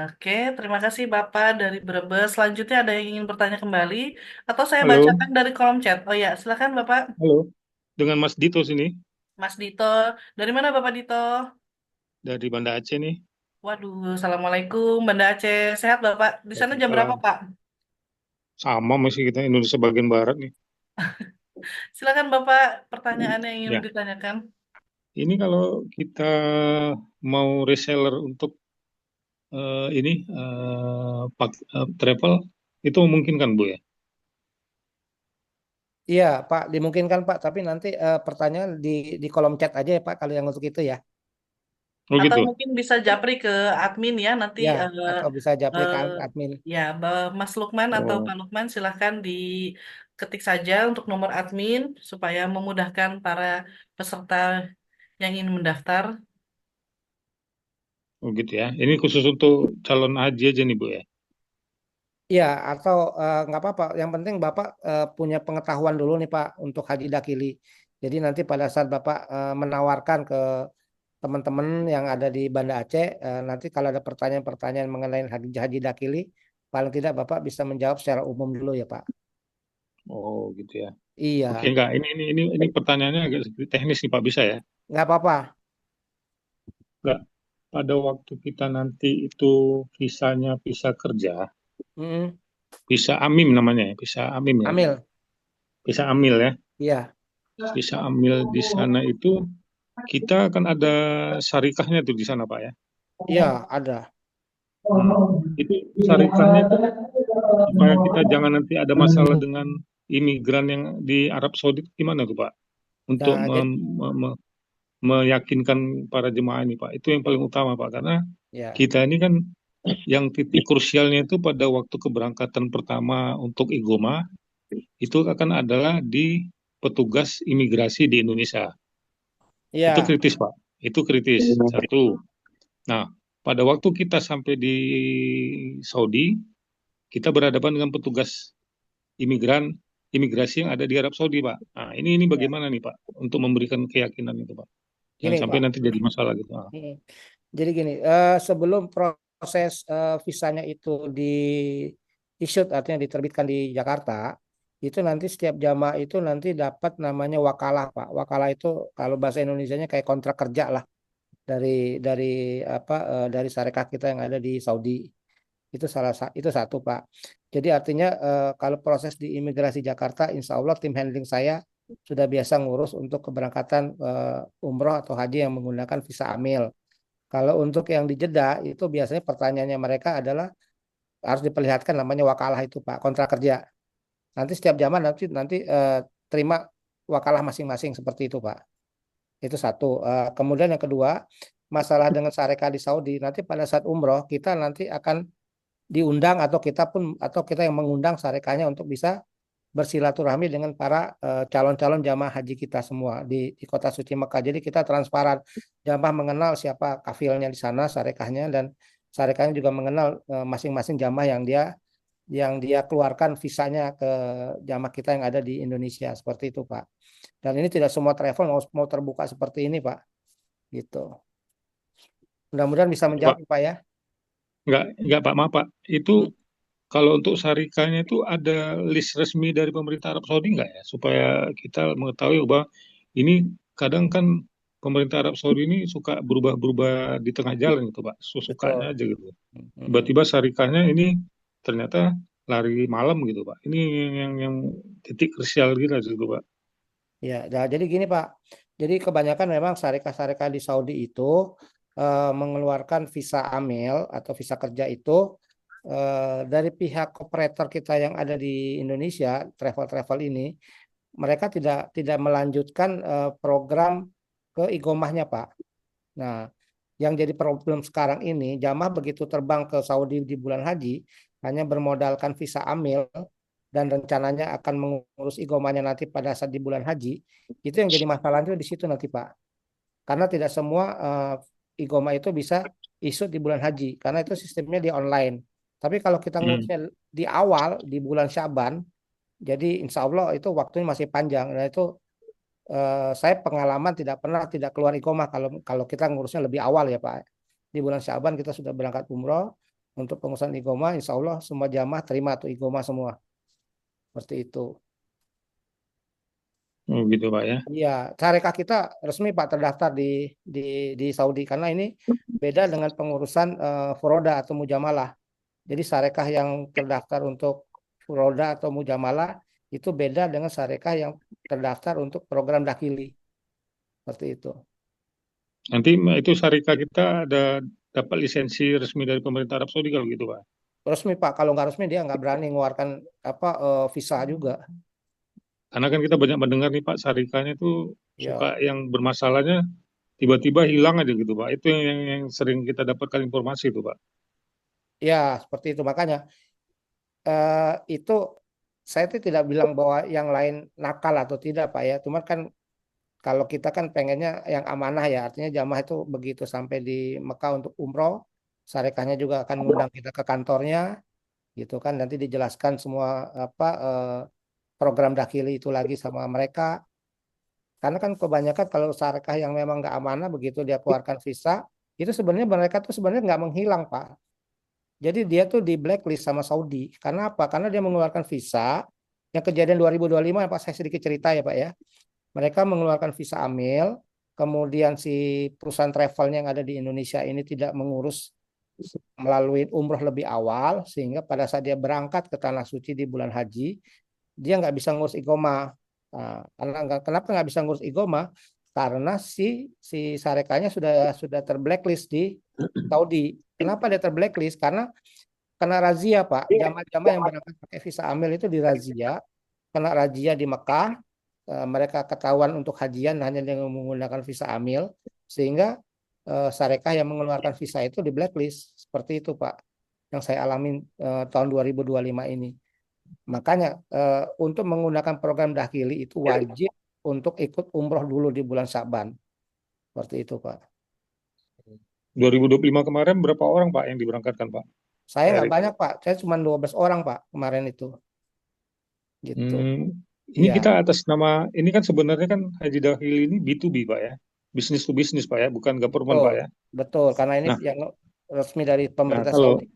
Oke, terima kasih Bapak dari Brebes. Selanjutnya ada yang ingin bertanya kembali atau saya Halo, bacakan dari kolom chat? Oh ya, silakan Bapak. halo. Dengan Mas Dito sini, Mas Dito. Dari mana Bapak Dito? dari Banda Aceh nih. Waduh, Assalamualaikum Banda Aceh. Sehat Bapak? Di sana jam berapa Waalaikumsalam. Pak? Sama masih kita Indonesia bagian barat nih. Silakan Bapak, pertanyaan yang ingin Ya, ditanyakan. ini kalau kita mau reseller untuk travel, itu memungkinkan, Bu ya? Iya, Pak, dimungkinkan, Pak. Tapi nanti pertanyaan di kolom chat aja ya, Pak, kalau yang untuk itu ya. Oh Atau gitu. mungkin bisa japri ke admin ya nanti Ya, atau bisa japri ke eh, admin. ya Mas Lukman atau Oh, Pak Lukman silahkan diketik saja untuk nomor admin supaya memudahkan para peserta yang ingin mendaftar. oh gitu ya. Ini khusus untuk calon haji aja nih, Bu ya? Iya, atau nggak apa-apa. Yang penting Bapak punya pengetahuan dulu nih Pak untuk haji dakili. Jadi nanti pada saat Bapak menawarkan ke teman-teman yang ada di Banda Aceh, nanti kalau ada pertanyaan-pertanyaan mengenai haji haji dakili, paling tidak Bapak bisa menjawab secara umum dulu ya Pak. Oh gitu ya. Oke, Iya, enggak. Ini pertanyaannya agak sedikit teknis nih, Pak. Bisa ya? nggak apa-apa. Enggak. Pada waktu kita nanti itu visanya visa kerja, visa AMIM namanya ya, visa AMIM ya, Amil, visa AMIL ya. iya. visa amil di sana itu kita akan ada syarikahnya tuh di sana Pak ya. Iya, ada. Itu syarikahnya itu supaya kita jangan nanti ada masalah dengan imigran yang di Arab Saudi itu gimana tuh Pak? Untuk Nah, jadi meyakinkan para jemaah ini Pak. Itu yang paling utama Pak karena ya, kita ini kan yang titik krusialnya itu pada waktu keberangkatan pertama untuk igoma itu akan adalah di petugas imigrasi di Indonesia. Itu ya, kritis, Pak. Itu kritis. Satu. Nah, pada waktu kita sampai di Saudi, kita berhadapan dengan petugas imigran imigrasi yang ada di Arab Saudi, Pak. Nah, ini ya. bagaimana nih, Pak, untuk memberikan keyakinan itu, Pak? Jangan Gini, sampai Pak. nanti jadi masalah gitu. Ah. Hmm. Jadi gini, sebelum proses visanya itu di issued, artinya diterbitkan di Jakarta, itu nanti setiap jamaah itu nanti dapat namanya wakalah, Pak. Wakalah itu kalau bahasa Indonesianya kayak kontrak kerja lah dari apa dari syarikat kita yang ada di Saudi. Itu itu satu, Pak. Jadi artinya kalau proses di imigrasi Jakarta, insya Allah tim handling saya sudah biasa ngurus untuk keberangkatan umroh atau haji yang menggunakan visa amil. Kalau untuk yang di Jeddah itu biasanya pertanyaannya mereka adalah harus diperlihatkan namanya wakalah itu Pak, kontrak kerja. Nanti setiap zaman nanti nanti terima wakalah masing-masing seperti itu Pak. Itu satu. Kemudian yang kedua, masalah dengan syarikat di Saudi, nanti pada saat umroh kita nanti akan diundang atau kita yang mengundang syarikatnya untuk bisa bersilaturahmi dengan para calon-calon jamaah haji kita semua di kota suci Mekah. Jadi kita transparan, jamaah mengenal siapa kafilnya di sana, syarikahnya, dan syarikahnya juga mengenal masing-masing jamaah yang dia keluarkan visanya ke jamaah kita yang ada di Indonesia seperti itu Pak. Dan ini tidak semua travel mau terbuka seperti ini Pak. Gitu. Mudah-mudahan bisa menjawab Pak, Pak ya. enggak Pak, maaf Pak. Itu kalau untuk syarikahnya itu ada list resmi dari pemerintah Arab Saudi nggak ya? Supaya kita mengetahui bahwa ini kadang kan pemerintah Arab Saudi ini suka berubah-berubah di tengah jalan gitu Pak. Sukanya Betul. aja gitu. Mm-mm. Tiba-tiba syarikahnya ini ternyata lari malam gitu Pak. Ini yang titik krusial gitu Pak. Ya, nah, jadi gini Pak. Jadi kebanyakan memang syarikat-syarikat di Saudi itu mengeluarkan visa amil atau visa kerja itu dari pihak operator kita yang ada di Indonesia, travel-travel ini, mereka tidak melanjutkan program ke igomahnya Pak. Nah, yang jadi problem sekarang ini, jamaah begitu terbang ke Saudi di bulan haji, hanya bermodalkan visa amil dan rencananya akan mengurus igomahnya nanti pada saat di bulan haji, itu yang jadi masalah itu di situ nanti Pak. Karena tidak semua igoma itu bisa isut di bulan haji, karena itu sistemnya di online. Tapi kalau kita ngurusnya di awal, di bulan Syaban, jadi insya Allah itu waktunya masih panjang. Nah itu saya pengalaman tidak pernah tidak keluar iqomah kalau kita ngurusnya lebih awal ya Pak. Di bulan Syaban kita sudah berangkat umroh untuk pengurusan iqomah, insya Allah semua jamaah terima tuh iqomah semua. Seperti itu. Oh gitu Pak ya. Iya, syarikat kita resmi Pak terdaftar di di Saudi karena ini beda dengan pengurusan furoda atau mujamalah. Jadi syarikat yang terdaftar untuk furoda atau mujamalah itu beda dengan syarikat yang terdaftar untuk program dakili. Seperti itu. Nanti itu syarikat kita ada dapat lisensi resmi dari pemerintah Arab Saudi kalau gitu Pak. Resmi Pak, kalau nggak resmi dia nggak berani mengeluarkan apa visa juga. Karena kan kita banyak mendengar nih Pak, syarikahnya itu Ya, suka yang bermasalahnya tiba-tiba hilang aja gitu Pak. Itu yang sering kita dapatkan informasi itu Pak. ya seperti itu makanya itu saya tuh tidak bilang bahwa yang lain nakal atau tidak Pak ya. Cuma kan kalau kita kan pengennya yang amanah ya, artinya jamaah itu begitu sampai di Mekah untuk umroh, syariahnya juga akan mengundang kita ke kantornya, gitu kan. Nanti dijelaskan semua apa program dakili itu lagi sama mereka. Karena kan kebanyakan kalau syariah yang memang nggak amanah begitu dia keluarkan visa, itu sebenarnya mereka tuh sebenarnya nggak menghilang Pak. Jadi dia tuh di blacklist sama Saudi. Karena apa? Karena dia mengeluarkan visa yang kejadian 2025 Pak saya sedikit cerita ya Pak ya. Mereka mengeluarkan visa amil, kemudian si perusahaan travelnya yang ada di Indonesia ini tidak mengurus melalui umroh lebih awal, sehingga pada saat dia berangkat ke Tanah Suci di bulan haji, dia nggak bisa ngurus iqomah. Nah, kenapa nggak bisa ngurus igoma? Karena si Sarekanya sudah terblacklist di Saudi. Kenapa dia terblacklist? Karena razia, Pak. Jamaah-jamaah yang berangkat pakai visa amil itu dirazia, kena razia di Mekah. Mereka ketahuan untuk hajian hanya dengan menggunakan visa amil, sehingga Sarekah yang mengeluarkan visa itu di blacklist. Seperti itu, Pak, yang saya alami tahun 2025 ini. Makanya untuk menggunakan program Dahili itu wajib untuk ikut umroh dulu di bulan Syaban. Seperti itu, Pak. 2025 kemarin berapa orang Pak yang diberangkatkan Pak? Saya nggak Erik. banyak, Pak. Saya cuma 12 orang, Pak, kemarin itu. Gitu. Ini Iya, kita atas nama, ini kan sebenarnya kan Haji Dahili ini B2B Pak ya, bisnis to bisnis Pak ya, bukan government Pak betul. ya. Betul, karena ini Nah, yang resmi dari nah pemerintah kalau Saudi.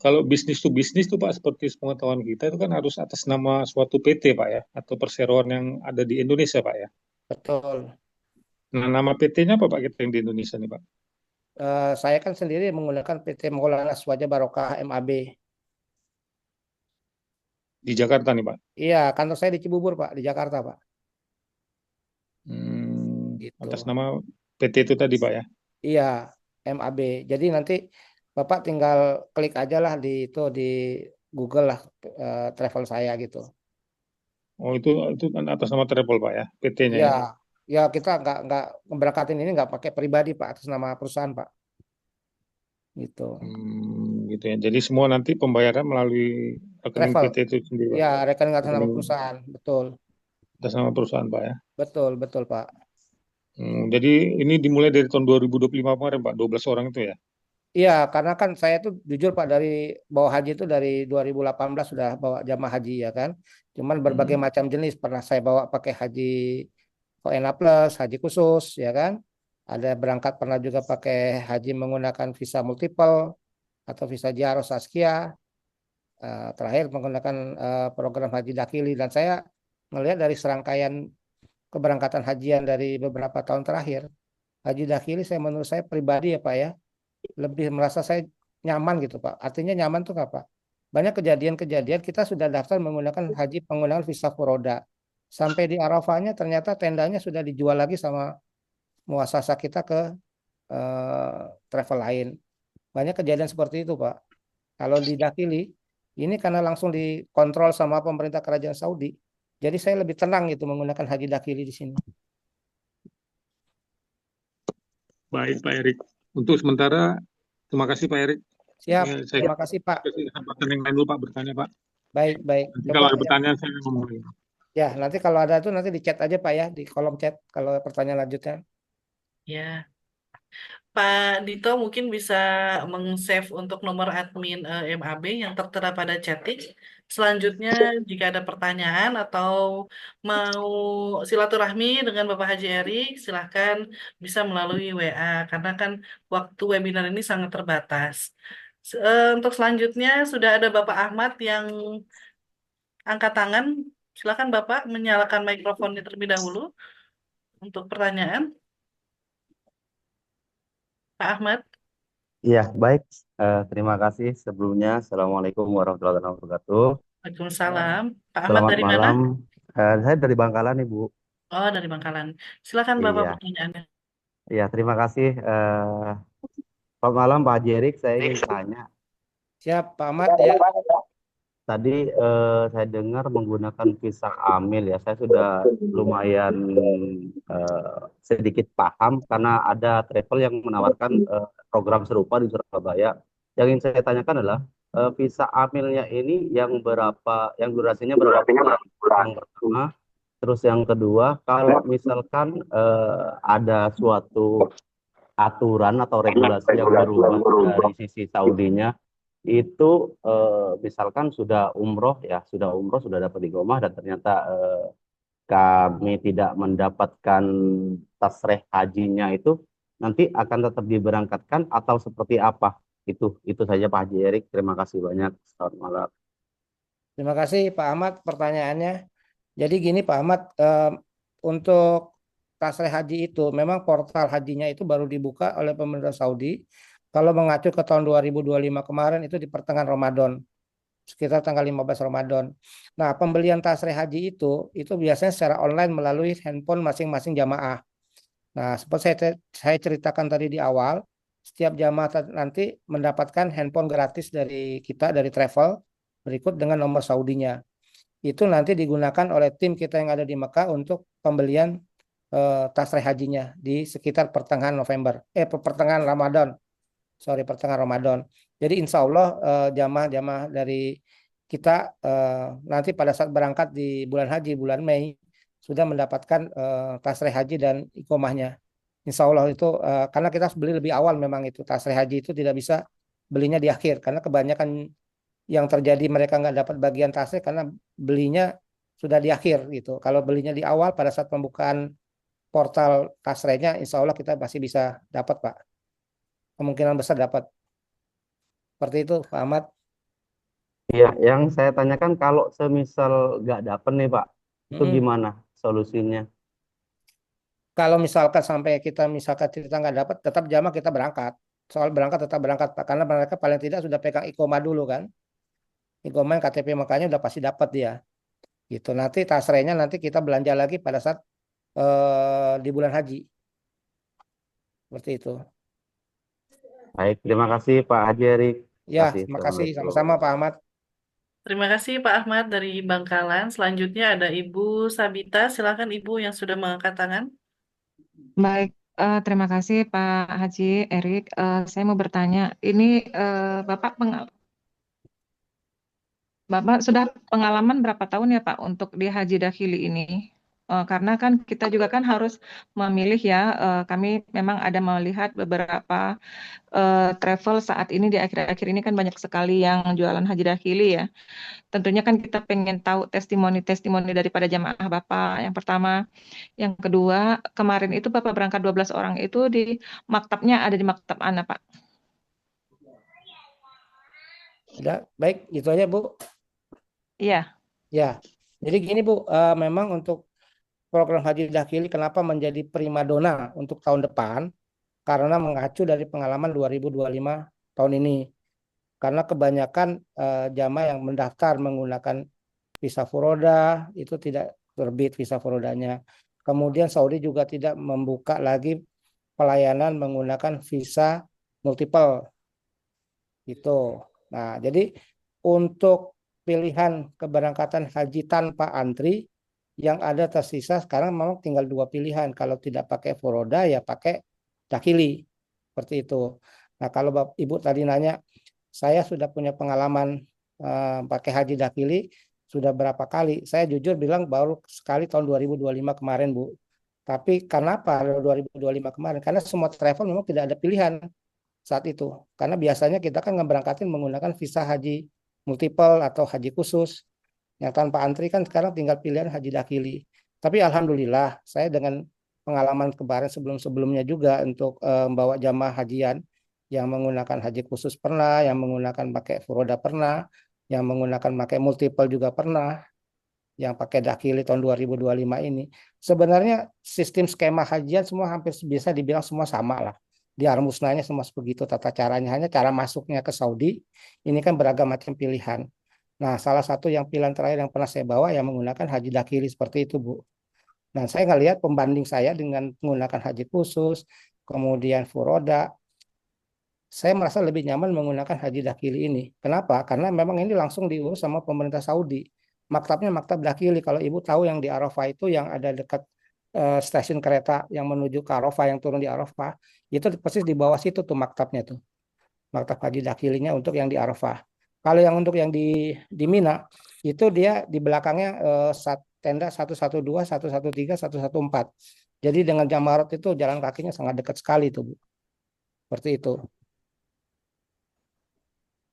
kalau bisnis to bisnis tuh Pak, seperti pengetahuan kita itu kan harus atas nama suatu PT Pak ya, atau perseroan yang ada di Indonesia Pak ya. Betul. Nah, nama PT-nya apa Pak kita yang di Indonesia nih Pak? Saya kan sendiri menggunakan PT Maulana Aswaja Barokah MAB. Di Jakarta nih Pak. Iya, kantor saya di Cibubur, Pak, di Jakarta, Pak. Gitu. Atas nama PT itu tadi Pak ya. Iya, MAB. Jadi nanti Bapak tinggal klik aja lah di Google lah travel saya gitu. Oh itu kan atas nama travel Pak ya, PT-nya Iya, ya. ya kita nggak ngeberangkatin ini nggak pakai pribadi, Pak, atas nama perusahaan, Pak. Gitu. Gitu ya. Jadi semua nanti pembayaran melalui rekening Travel. PT itu sendiri Pak. Ya, rekening atas nama Rekening perusahaan. Betul. atas nama perusahaan Pak ya. Betul, betul, Pak. Jadi ini dimulai dari tahun 2025 kemarin Pak, 12 orang itu ya. Iya, karena kan saya tuh jujur Pak dari bawa haji itu dari 2018 sudah bawa jamaah haji ya kan. Cuman berbagai macam jenis pernah saya bawa pakai haji VNA Plus, haji khusus ya kan. Ada berangkat pernah juga pakai haji menggunakan visa multiple atau visa Jaro Saskia. Terakhir menggunakan program haji dakili dan saya melihat dari serangkaian keberangkatan hajian dari beberapa tahun terakhir, haji dakili menurut saya pribadi ya Pak ya, lebih merasa saya nyaman gitu Pak. Artinya nyaman tuh apa? Banyak kejadian-kejadian kita sudah daftar menggunakan haji penggunaan visa furoda. Sampai di Arafahnya ternyata tendanya sudah dijual lagi sama muasasa kita ke travel lain. Banyak kejadian seperti itu Pak. Kalau di Dakili, ini karena langsung dikontrol sama pemerintah kerajaan Saudi. Jadi saya lebih tenang gitu menggunakan haji Dakili di sini. Baik Pak Erik. Untuk sementara terima kasih Pak Erik. Siap, Saya terima kasih Pak. kasih kesempatan yang lain dulu Pak bertanya Pak. Baik, baik. Nanti Coba kalau ada ya. pertanyaan saya ngomong lagi. Ya, nanti kalau ada tuh nanti di chat aja Pak ya, di kolom chat kalau pertanyaan lanjutnya. Ya, Pak Dito mungkin bisa meng-save untuk nomor admin MAB yang tertera pada chatting. Selanjutnya, jika ada pertanyaan atau mau silaturahmi dengan Bapak Haji Erik, silahkan bisa melalui WA, karena kan waktu webinar ini sangat terbatas. Untuk selanjutnya, sudah ada Bapak Ahmad yang angkat tangan. Silakan Bapak menyalakan mikrofonnya terlebih dahulu untuk pertanyaan. Pak Ahmad. Iya, baik. Terima kasih sebelumnya. Assalamualaikum warahmatullahi wabarakatuh. Waalaikumsalam. Pak Ahmad Selamat dari mana? malam. Saya dari Bangkalan, Ibu. Oh, dari Bangkalan. Silakan Bapak Iya, pertanyaannya. iya. Terima kasih. Selamat malam, Pak Haji Erik. Saya ingin tanya. Siap, Pak Ahmad ya. Tadi saya dengar menggunakan visa amil ya. Saya sudah lumayan sedikit paham karena ada travel yang menawarkan program serupa di Surabaya. Yang ingin saya tanyakan adalah visa amilnya ini yang durasinya berapa bulan? Yang pertama, terus yang kedua, kalau misalkan ada suatu aturan atau regulasi yang berubah dari sisi Saudinya, itu misalkan sudah umroh sudah dapat iqomah dan ternyata kami tidak mendapatkan tasreh hajinya, itu nanti akan tetap diberangkatkan atau seperti apa? Itu saja Pak Haji Erik. Terima kasih banyak. Selamat malam. Terima kasih Pak Ahmad pertanyaannya. Jadi gini Pak Ahmad, untuk tasreh haji itu memang portal hajinya itu baru dibuka oleh pemerintah Saudi. Kalau mengacu ke tahun 2025 kemarin itu di pertengahan Ramadan. sekitar tanggal 15 Ramadan. Nah, pembelian tasreh haji itu biasanya secara online melalui handphone masing-masing jamaah. Nah, seperti saya ceritakan tadi di awal, setiap jamaah nanti mendapatkan handphone gratis dari kita, dari travel, berikut dengan nomor Saudinya. Itu nanti digunakan oleh tim kita yang ada di Mekah untuk pembelian tasreh hajinya di sekitar pertengahan November, pertengahan Ramadan, sorry pertengahan Ramadan. Jadi insya Allah jamaah-jamaah dari kita nanti pada saat berangkat di bulan haji, bulan Mei, sudah mendapatkan tasreh haji dan iqomahnya. Insya Allah itu karena kita harus beli lebih awal, memang itu tasreh haji itu tidak bisa belinya di akhir, karena kebanyakan yang terjadi mereka nggak dapat bagian tasreh karena belinya sudah di akhir gitu. Kalau belinya di awal pada saat pembukaan portal tasrehnya, insya Allah kita masih bisa dapat, Pak. Kemungkinan besar dapat. Seperti itu, Pak Ahmad. Iya, yang saya tanyakan kalau semisal nggak dapet nih Pak, itu Mm-mm. gimana solusinya? Kalau misalkan sampai kita nggak dapat, tetap jamaah kita berangkat. Soal berangkat tetap berangkat, Pak. Karena mereka paling tidak sudah pegang iqomah dulu kan. Iqomah KTP makanya udah pasti dapat dia. Gitu. Nanti tasrehnya nanti kita belanja lagi pada saat di bulan haji. Seperti itu. Baik, terima kasih Pak Haji Erik. Ya, Kasih. terima kasih. Assalamualaikum. Sama-sama Pak Ahmad. Terima kasih Pak Ahmad dari Bangkalan. Selanjutnya ada Ibu Sabita. Silakan Ibu yang sudah mengangkat tangan. Baik, terima kasih Pak Haji Erik. Saya mau bertanya, ini Bapak sudah pengalaman berapa tahun ya Pak untuk di Haji Dakhili ini? Karena kan kita juga kan harus memilih ya, kami memang ada melihat beberapa travel saat ini di akhir-akhir ini kan banyak sekali yang jualan Haji Dakhili ya. Tentunya kan kita pengen tahu testimoni-testimoni daripada jamaah Bapak yang pertama. Yang kedua, kemarin itu Bapak berangkat 12 orang itu di maktabnya ada di maktab mana Pak? Ada, baik, itu aja Bu. Iya. Ya, jadi gini Bu, memang untuk program Haji Dakhili kenapa menjadi primadona untuk tahun depan? Karena mengacu dari pengalaman 2025 tahun ini. Karena kebanyakan jamaah yang mendaftar menggunakan visa furoda itu tidak terbit visa furodanya. Kemudian Saudi juga tidak membuka lagi pelayanan menggunakan visa multiple. Gitu. Nah, jadi untuk pilihan keberangkatan haji tanpa antri yang ada tersisa sekarang memang tinggal dua pilihan. Kalau tidak pakai furoda ya pakai dakhili. Seperti itu. Nah, kalau Ibu tadi nanya, saya sudah punya pengalaman pakai haji dakhili sudah berapa kali. Saya jujur bilang baru sekali tahun 2025 kemarin, Bu. Tapi kenapa 2025 kemarin? Karena semua travel memang tidak ada pilihan saat itu. Karena biasanya kita kan ngeberangkatin menggunakan visa haji multiple atau haji khusus. Yang tanpa antri kan sekarang tinggal pilihan haji dakhili. Tapi alhamdulillah saya dengan pengalaman kemarin sebelum-sebelumnya juga untuk membawa jamaah hajian yang menggunakan haji khusus pernah, yang menggunakan pakai furoda pernah, yang menggunakan pakai multiple juga pernah, yang pakai dakhili tahun 2025 ini. Sebenarnya sistem skema hajian semua hampir bisa dibilang semua sama lah. Di Armusnanya semua begitu tata caranya, hanya cara masuknya ke Saudi ini kan beragam macam pilihan. Nah, salah satu yang pilihan terakhir yang pernah saya bawa yang menggunakan haji dakhili seperti itu, Bu. Nah, saya ngelihat pembanding saya dengan menggunakan haji khusus, kemudian furoda, saya merasa lebih nyaman menggunakan haji dakhili ini. Kenapa? Karena memang ini langsung diurus sama pemerintah Saudi. Maktabnya maktab dakhili. Kalau Ibu tahu yang di Arafah itu yang ada dekat stasiun kereta yang menuju ke Arafah, yang turun di Arafah, itu persis di bawah situ tuh maktabnya tuh. Maktab haji dakhilinya untuk yang di Arafah. Kalau yang untuk yang di Mina, itu dia di belakangnya tenda 112, 113, 114. Jadi dengan Jamarot itu jalan kakinya sangat dekat sekali tuh, Bu. Seperti itu.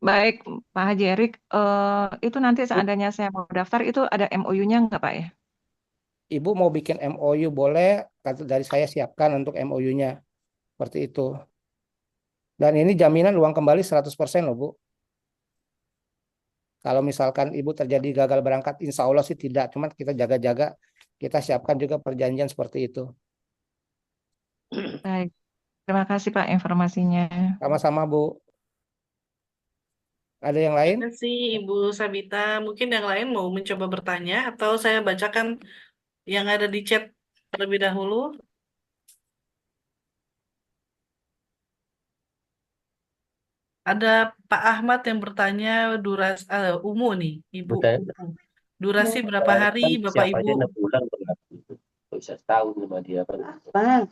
Baik, Pak Haji Erik, itu nanti seandainya saya mau daftar itu ada MOU-nya nggak Pak ya? Ibu mau bikin MOU boleh, dari saya siapkan untuk MOU-nya. Seperti itu. Dan ini jaminan uang kembali 100% loh, Bu. Kalau misalkan Ibu terjadi gagal berangkat, insya Allah sih tidak. Cuman kita jaga-jaga, kita siapkan juga perjanjian seperti itu. Baik, terima kasih Pak informasinya. Sama-sama, Bu. Ada yang lain? Terima kasih Ibu Sabita. Mungkin yang lain mau mencoba bertanya atau saya bacakan yang ada di chat terlebih dahulu. Ada Pak Ahmad yang bertanya Umu nih, Ibu Bertanya, Umu. Durasi berapa hari kan Bapak siapa Ibu? aja 6 bulan berlaku. Bisa setahun sama dia kan.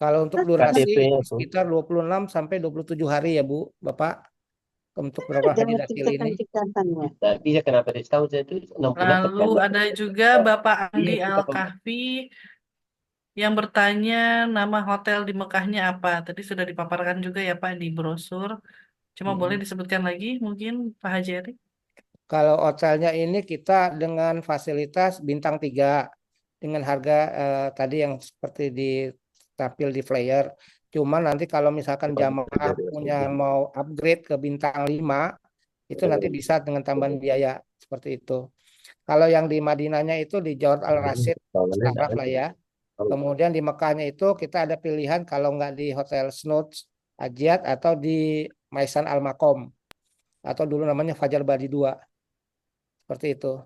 Kalau untuk durasi KTP-nya tuh. sekitar 26 sampai 27 hari ya Bu, Bapak, untuk beberapa haji dakil ini. Nah, bisa kenapa dia setahun saya itu 6 bulan Lalu kan. ada juga Bapak Andi Al-Kahfi yang bertanya nama hotel di Mekahnya apa. Tadi sudah dipaparkan juga ya Pak di brosur. Cuma boleh disebutkan lagi mungkin Pak Haji Erik. Kalau hotelnya ini kita dengan fasilitas bintang 3 dengan harga tadi yang seperti ditampil di flyer. Cuma nanti kalau misalkan jamaah punya mau upgrade ke bintang 5, itu nanti bisa dengan tambahan biaya seperti itu. Kalau yang di Madinahnya itu di Jawad Al-Rasyid, Saraf lah ya. Kemudian di Mekahnya itu kita ada pilihan kalau nggak di Hotel Snoods, Ajiat atau di Maisan Al-Makom atau dulu namanya Fajar Badi 2. Seperti itu.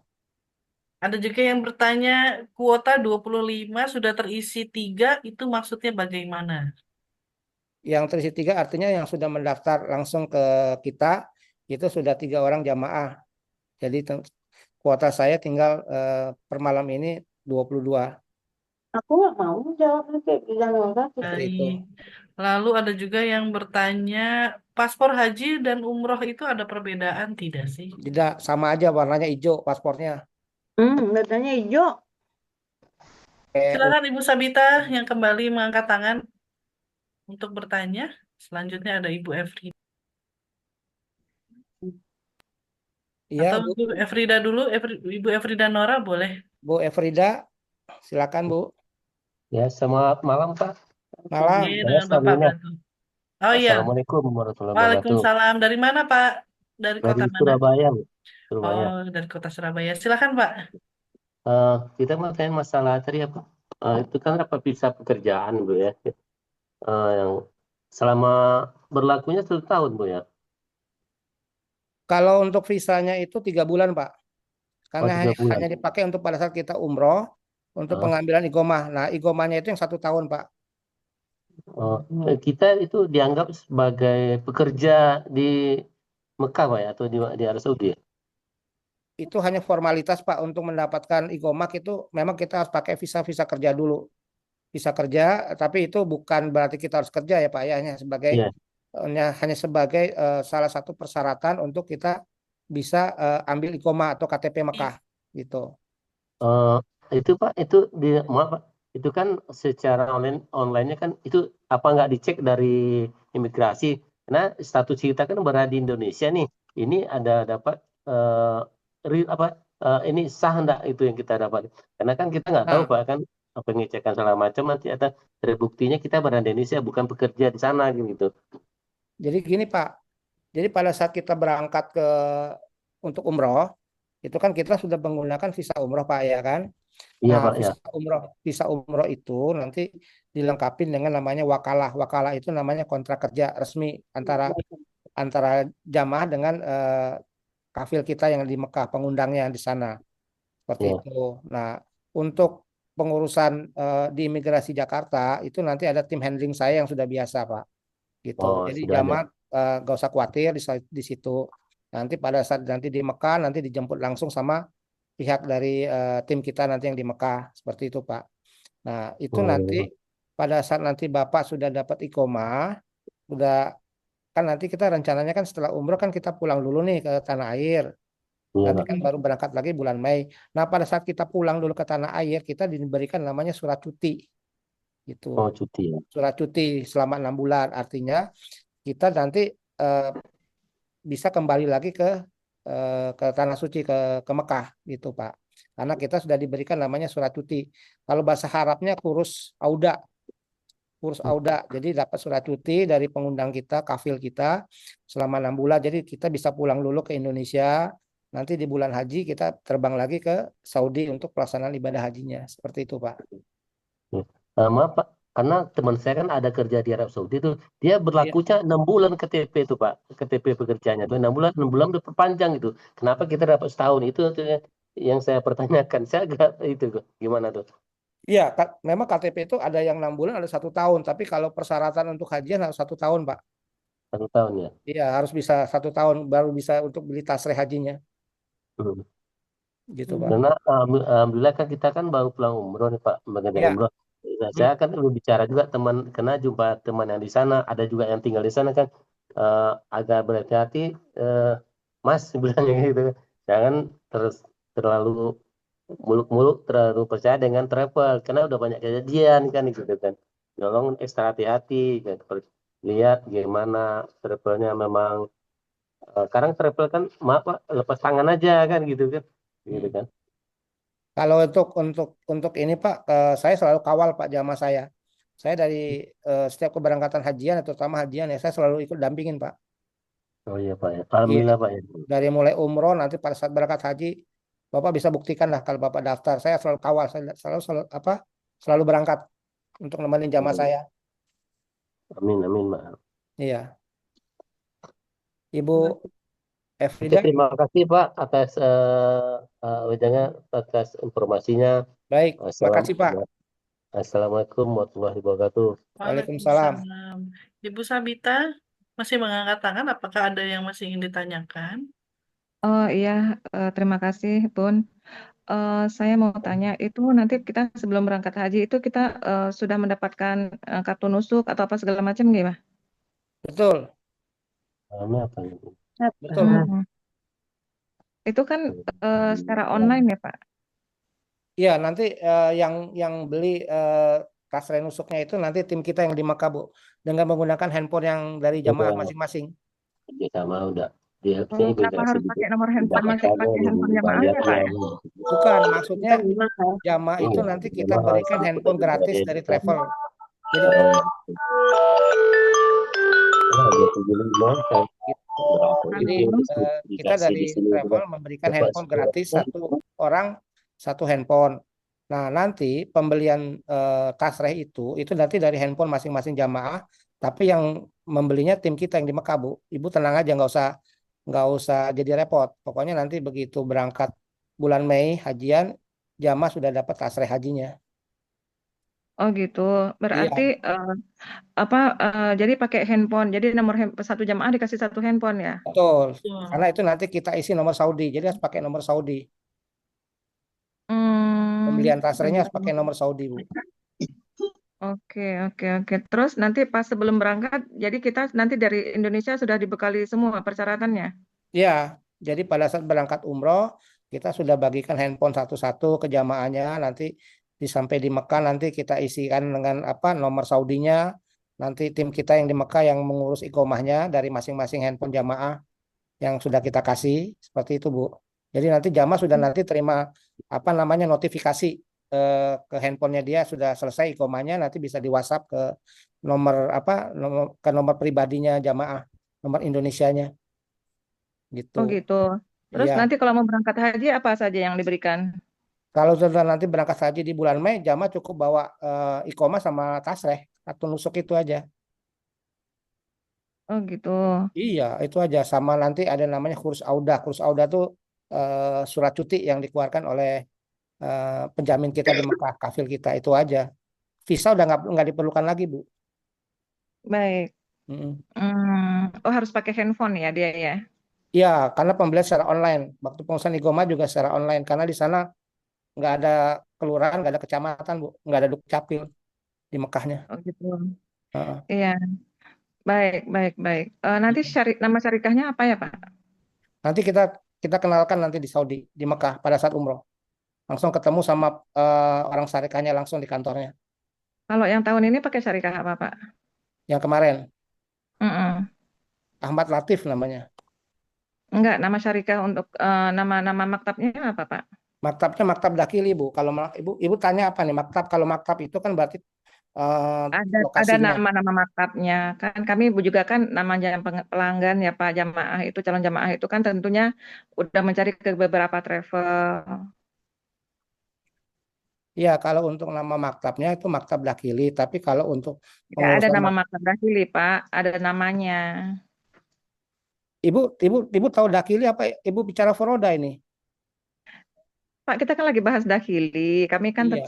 Ada juga yang bertanya kuota 25 sudah terisi 3 itu maksudnya bagaimana? Yang terisi 3 artinya yang sudah mendaftar langsung ke kita itu sudah 3 orang jamaah. Jadi kuota saya tinggal per malam ini 22. Aku nggak mau jawabnya kayak bilang Seperti itu. Baik. Lalu ada juga yang bertanya paspor haji dan umroh itu ada perbedaan tidak sih? Tidak, sama aja warnanya hijau paspornya. Datanya hijau. Silakan Ibu Sabita yang kembali mengangkat tangan untuk bertanya. Selanjutnya ada Ibu Efri. Iya, Atau Bu. Ibu Efrida dulu, Ibu Efrida Nora boleh. Bu Efrida, silakan Bu. Ya, selamat malam Pak. Malam. Oke, Saya dengan Bapak Sabina. Batu. Oh iya, Assalamualaikum warahmatullahi wabarakatuh. Waalaikumsalam. Dari mana Pak? Dari Dari kota mana? Surabaya, Bu. Surabaya. Oh, dari kota Surabaya. Silakan Pak. Kita mau tanya masalah tadi apa? Itu kan apa visa pekerjaan Bu ya? Yang selama berlakunya 1 tahun Bu ya? Kalau untuk visanya itu 3 bulan Pak. Karena 3 bulan. hanya dipakai untuk pada saat kita umroh untuk pengambilan igomah. Nah, igomahnya itu yang 1 tahun Pak. Kita itu dianggap sebagai pekerja di Mekah Pak ya? Atau di Arab Saudi ya? Itu hanya formalitas Pak untuk mendapatkan igomah itu memang kita harus pakai visa kerja dulu. Visa kerja, tapi itu bukan berarti kita harus kerja ya Pak ya, hanya sebagai salah satu persyaratan untuk kita bisa ambil igomah atau KTP Mekah gitu. Itu Pak, maaf Pak, itu kan secara online-nya kan itu apa nggak dicek dari imigrasi? Karena status kita kan berada di Indonesia nih. Ini ada dapat ini sah enggak itu yang kita dapat? Karena kan kita nggak tahu Pak kan pengecekan segala macam nanti ada terbuktinya kita berada di Indonesia bukan pekerja di sana gitu. Jadi gini Pak, jadi pada saat kita berangkat untuk umroh itu kan kita sudah menggunakan visa umroh Pak ya kan? Iya Nah, Pak ya. visa umroh itu nanti dilengkapi dengan namanya wakalah. Wakalah itu namanya kontrak kerja resmi antara jamaah dengan kafil kita yang di Mekah, pengundangnya di sana. Seperti itu. Nah, untuk pengurusan di imigrasi Jakarta itu nanti ada tim handling saya yang sudah biasa Pak. Gitu. Jadi jamaah gak usah khawatir di situ. Nanti pada saat nanti di Mekah nanti dijemput langsung sama pihak dari tim kita nanti yang di Mekah seperti itu Pak. Nah itu nanti pada saat nanti Bapak sudah dapat iqomah, udah kan nanti kita rencananya kan setelah umroh kan kita pulang dulu nih ke tanah air. Nanti kan baru berangkat lagi bulan Mei. Nah pada saat kita pulang dulu ke tanah air kita diberikan namanya surat cuti. Gitu. Oh cuti ya. Surat cuti selama 6 bulan artinya kita nanti bisa kembali lagi ke tanah suci ke Mekah gitu Pak. Karena kita sudah diberikan namanya surat cuti. Kalau bahasa Arabnya kurus auda. Jadi dapat surat cuti dari pengundang kita, kafil kita selama 6 bulan. Jadi kita bisa pulang dulu ke Indonesia. Nanti di bulan haji kita terbang lagi ke Saudi untuk pelaksanaan ibadah hajinya. Seperti itu Pak. Maaf Pak, karena teman saya kan ada kerja di Arab Saudi tuh, dia Iya. berlakunya 6 bulan KTP itu Pak, KTP pekerjaannya tuh 6 bulan diperpanjang gitu. Kenapa kita dapat setahun itu yang saya pertanyakan. Saya agak itu gimana tuh? Iya, memang KTP itu ada yang 6 bulan, ada 1 tahun. Tapi kalau persyaratan untuk hajian harus 1 tahun, Pak. 1 tahun ya. Iya, harus bisa 1 tahun baru bisa untuk beli tasreh hajinya, Hmm. gitu, Pak. Karena alhamdulillah kan kita kan baru pulang umroh nih Pak, bagian dari Iya. umroh. Nah, saya kan berbicara juga teman, karena jumpa teman yang di sana, ada juga yang tinggal di sana kan, agak berhati-hati, Mas bilangnya gitu. Jangan terus terlalu muluk-muluk, terlalu percaya dengan travel, karena udah banyak kejadian kan gitu kan. Tolong ekstra hati-hati, kan. Lihat gimana travelnya memang. Sekarang travel kan, maaf Pak, lepas tangan aja kan gitu kan, gitu Hmm. kan. Kalau untuk ini Pak, saya selalu kawal Pak jamaah saya. Saya dari setiap keberangkatan hajian, terutama hajian ya, saya selalu ikut dampingin Pak. Oh iya Pak ya, Iya, alhamdulillah Pak ya. dari mulai umroh nanti pada saat berangkat haji, Bapak bisa buktikan lah kalau Bapak daftar. Saya selalu kawal, saya selalu berangkat untuk nemenin jamaah saya. Amin amin Pak. Iya, Ibu Oke, Efrida, terima kasih Pak atas wejangan, atas informasinya. baik, Assalam, makasih Pak. Assalamualaikum warahmatullahi wabarakatuh. Waalaikumsalam. Waalaikumsalam. Ibu Sabita masih mengangkat tangan. Apakah ada yang masih ingin ditanyakan? Oh iya, terima kasih Bun. Saya mau tanya, itu nanti kita sebelum berangkat haji itu kita sudah mendapatkan kartu nusuk atau apa segala macam gimana? Betul, Ini apa ini? betul Bu. Hmm. Itu kan secara online ya Pak? Iya, nanti yang beli tasreh nusuknya itu nanti tim kita yang di Mekah, Bu, dengan menggunakan handphone yang dari jamaah Udah masing-masing. sama udah dia Oh, ini kenapa beda harus sedikit pakai nomor handphone banyak pakai handphone jamaahnya Pak ya? Bukan, maksudnya jamaah itu nanti kita berikan handphone gratis dari travel. Jadi Jadi kita dari travel memberikan handphone gratis satu handphone. Nah, nanti pembelian tasreh itu nanti dari handphone masing-masing jamaah, tapi yang membelinya tim kita yang di Mekah, Bu. Ibu tenang aja, nggak usah jadi repot. Pokoknya nanti begitu berangkat bulan Mei hajian, jamaah sudah dapat tasreh hajinya. Oh gitu. Berarti Iya, jadi pakai handphone. Jadi nomor satu jamaah dikasih satu handphone ya? betul. Betul. Karena itu nanti kita isi nomor Saudi, jadi harus pakai nomor Saudi. Pembelian tasrehnya harus Begitu. pakai nomor Saudi, Bu. Oke, oke, oke. Terus nanti pas sebelum berangkat, jadi kita nanti dari Indonesia sudah dibekali semua persyaratannya. Ya, jadi pada saat berangkat umroh, kita sudah bagikan handphone satu-satu ke jamaahnya. Nanti sampai di Mekah nanti kita isikan dengan nomor Saudinya. Nanti tim kita yang di Mekah yang mengurus iqomahnya dari masing-masing handphone jamaah yang sudah kita kasih. Seperti itu, Bu. Jadi nanti jamaah sudah nanti terima notifikasi ke handphonenya dia sudah selesai iqomahnya. Nanti bisa di WhatsApp ke nomor pribadinya jamaah, nomor Indonesianya gitu. Oh gitu. Terus Iya, nanti kalau mau berangkat haji apa saja yang diberikan? kalau sudah nanti berangkat haji di bulan Mei, jamaah cukup bawa iqomah sama tasreh atau nusuk itu aja. Oh gitu. Iya, itu aja. Sama nanti ada namanya kurs auda. Kurs auda tuh surat cuti yang dikeluarkan oleh penjamin kita di Mekah, kafil kita itu aja. Visa udah nggak diperlukan lagi, Bu. Baik. Mm-mm. Oh harus pakai handphone ya dia ya? Iya, karena pembelian secara online. Waktu pengurusan iqomah juga secara online. Karena di sana nggak ada kelurahan, nggak ada kecamatan, Bu. Nggak ada dukcapil di Mekahnya. Oh gitu. Heeh. Iya. Baik, baik, baik. Nanti nama syarikahnya apa ya Pak? Nanti kita kenalkan nanti di Saudi, di Mekah pada saat umroh. Langsung ketemu sama orang syarikahnya langsung di kantornya. Kalau yang tahun ini pakai syarikah apa Pak? Yang kemarin, Mm-mm. Ahmad Latif namanya. Enggak, nama syarikah untuk nama maktabnya apa Pak? Maktabnya maktab dakili, Bu. Kalau ibu tanya apa nih maktab? Kalau maktab itu kan berarti Ada lokasinya. nama-nama maktabnya kan kami juga kan namanya pelanggan ya Pak jamaah itu calon jamaah itu kan tentunya udah mencari ke beberapa travel. Ya, kalau untuk nama maktabnya itu Maktab Dakhili, tapi kalau untuk Ya, ada pengurusan nama maktab Dakhili, Pak. Ada namanya. Ibu tahu Dakhili apa? Ibu bicara Foroda ini. Pak, kita kan lagi bahas Dakhili. Kami kan Iya.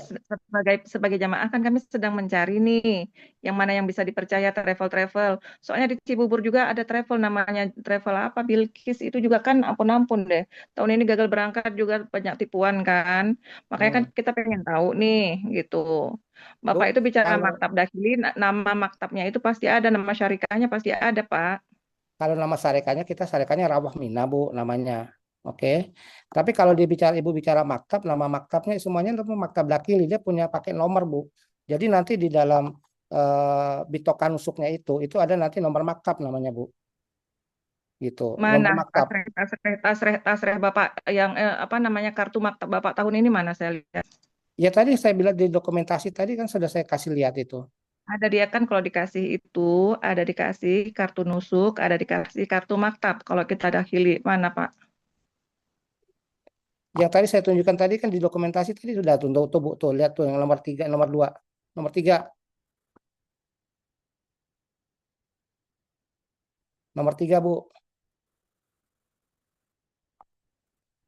sebagai jamaah kan kami sedang mencari nih yang mana yang bisa dipercaya travel-travel. Soalnya di Cibubur juga ada travel namanya travel apa Bilkis itu juga kan ampun-ampun deh. Tahun ini gagal berangkat juga banyak tipuan kan. Makanya kan Hmm. kita pengen tahu nih gitu. Bu, Bapak itu bicara kalau maktab Dakhili, nama maktabnya itu pasti ada, nama syarikahnya pasti ada, Pak. kalau nama sarekannya kita sarekannya Rawah Mina, Bu, namanya. Oke. Tapi kalau Ibu bicara maktab, nama maktabnya semuanya nama Maktab Dakhili, dia punya pakai nomor, Bu. Jadi nanti di dalam bitokan nusuknya itu ada nanti nomor maktab namanya, Bu. Gitu. Mana Nomor maktab. tasreh Bapak yang apa namanya kartu maktab Bapak tahun ini mana saya lihat. Ya tadi saya bilang di dokumentasi tadi kan sudah saya kasih lihat itu. Ada dia kan kalau dikasih itu, ada dikasih kartu nusuk, ada dikasih kartu maktab. Kalau kita dakhili, mana Pak? Yang tadi saya tunjukkan tadi kan di dokumentasi tadi sudah tuh, Bu, tuh lihat tuh yang nomor 3, nomor 2, nomor 3, nomor 3, Bu.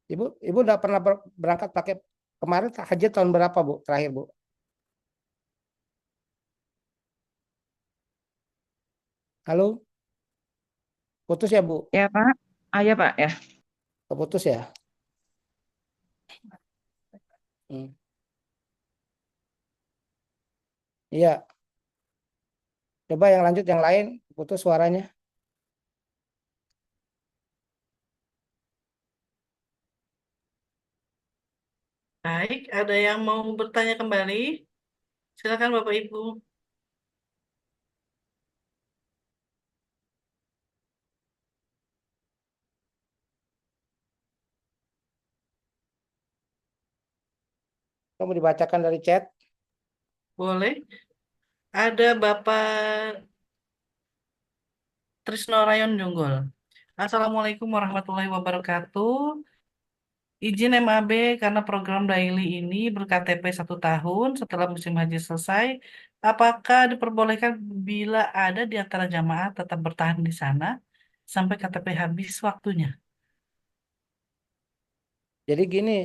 Ibu udah pernah berangkat pakai kemarin haji tahun berapa, Bu? Terakhir, Bu? Halo? Putus ya, Bu? Ya Pak? Ah ya Pak ya. Keputus ya? Hmm. Iya. Coba yang lanjut yang lain, putus suaranya. Baik, ada yang mau bertanya kembali? Silakan Bapak Ibu. Kamu dibacakan dari chat. Boleh. Ada Bapak Trisno Rayon Jonggol. Assalamualaikum warahmatullahi wabarakatuh. Izin MAB karena program daily ini berKTP 1 tahun setelah musim haji selesai. Apakah diperbolehkan bila ada di antara jamaah tetap bertahan di sana sampai KTP habis waktunya? Jadi gini,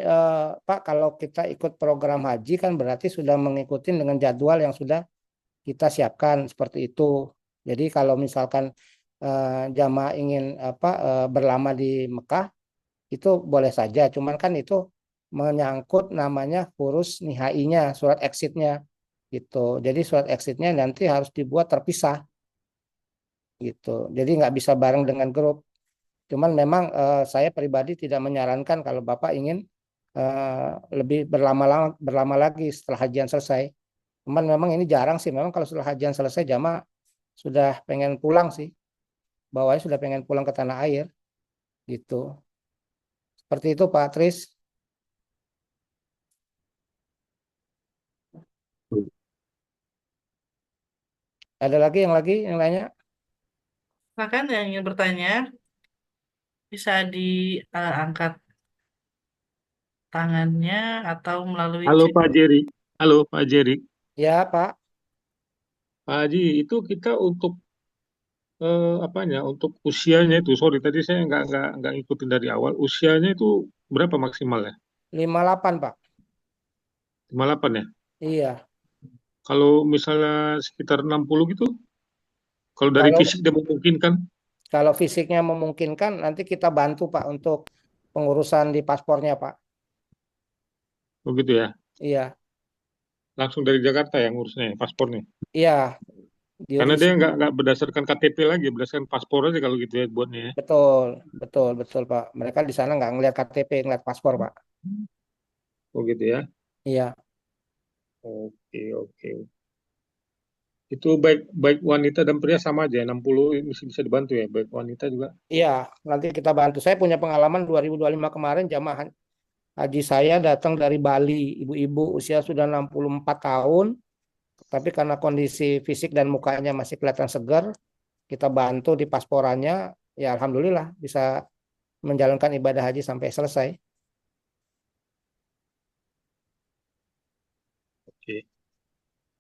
Pak, kalau kita ikut program haji kan berarti sudah mengikuti dengan jadwal yang sudah kita siapkan seperti itu. Jadi kalau misalkan jamaah ingin berlama di Mekah itu boleh saja, cuman kan itu menyangkut namanya huruf nihainya, surat exitnya gitu. Jadi surat exitnya nanti harus dibuat terpisah gitu. Jadi nggak bisa bareng dengan grup. Cuman memang saya pribadi tidak menyarankan kalau Bapak ingin lebih berlama lagi setelah hajian selesai. Cuman memang ini jarang sih. Memang kalau setelah hajian selesai jamaah sudah pengen pulang sih. Bawahnya sudah pengen pulang ke tanah air gitu. Seperti itu Pak Tris. Ada lagi yang lainnya? Silakan yang ingin bertanya bisa diangkat tangannya atau melalui Halo chat. Pak Jerry. Halo Pak Jerry. Ya Pak. Pak Haji, itu kita untuk apanya? Untuk usianya itu, sorry tadi saya nggak ngikutin dari awal. Usianya itu berapa maksimalnya? 58 Pak. 58 ya? Iya. Kalau misalnya sekitar 60 gitu, kalau dari Kalau fisik dia memungkinkan, kalau fisiknya memungkinkan nanti kita bantu Pak untuk pengurusan di paspornya Pak. begitu ya? Iya. Langsung dari Jakarta yang ngurusnya, paspornya. Iya, Karena diurus. dia nggak berdasarkan KTP lagi, berdasarkan paspor aja kalau gitu ya buatnya ya. Betul, betul, betul Pak. Mereka di sana nggak ngelihat KTP, ngelihat paspor Pak. Oh gitu ya. Iya, Oke, oke. Itu baik baik wanita dan pria sama aja, 60 bisa bisa dibantu ya, baik wanita juga. iya. Nanti kita bantu. Saya punya pengalaman 2025 kemarin jamaah haji saya datang dari Bali, ibu-ibu usia sudah 64 tahun, tapi karena kondisi fisik dan mukanya masih kelihatan segar, kita bantu di pasporannya. Ya, alhamdulillah bisa menjalankan ibadah haji sampai selesai.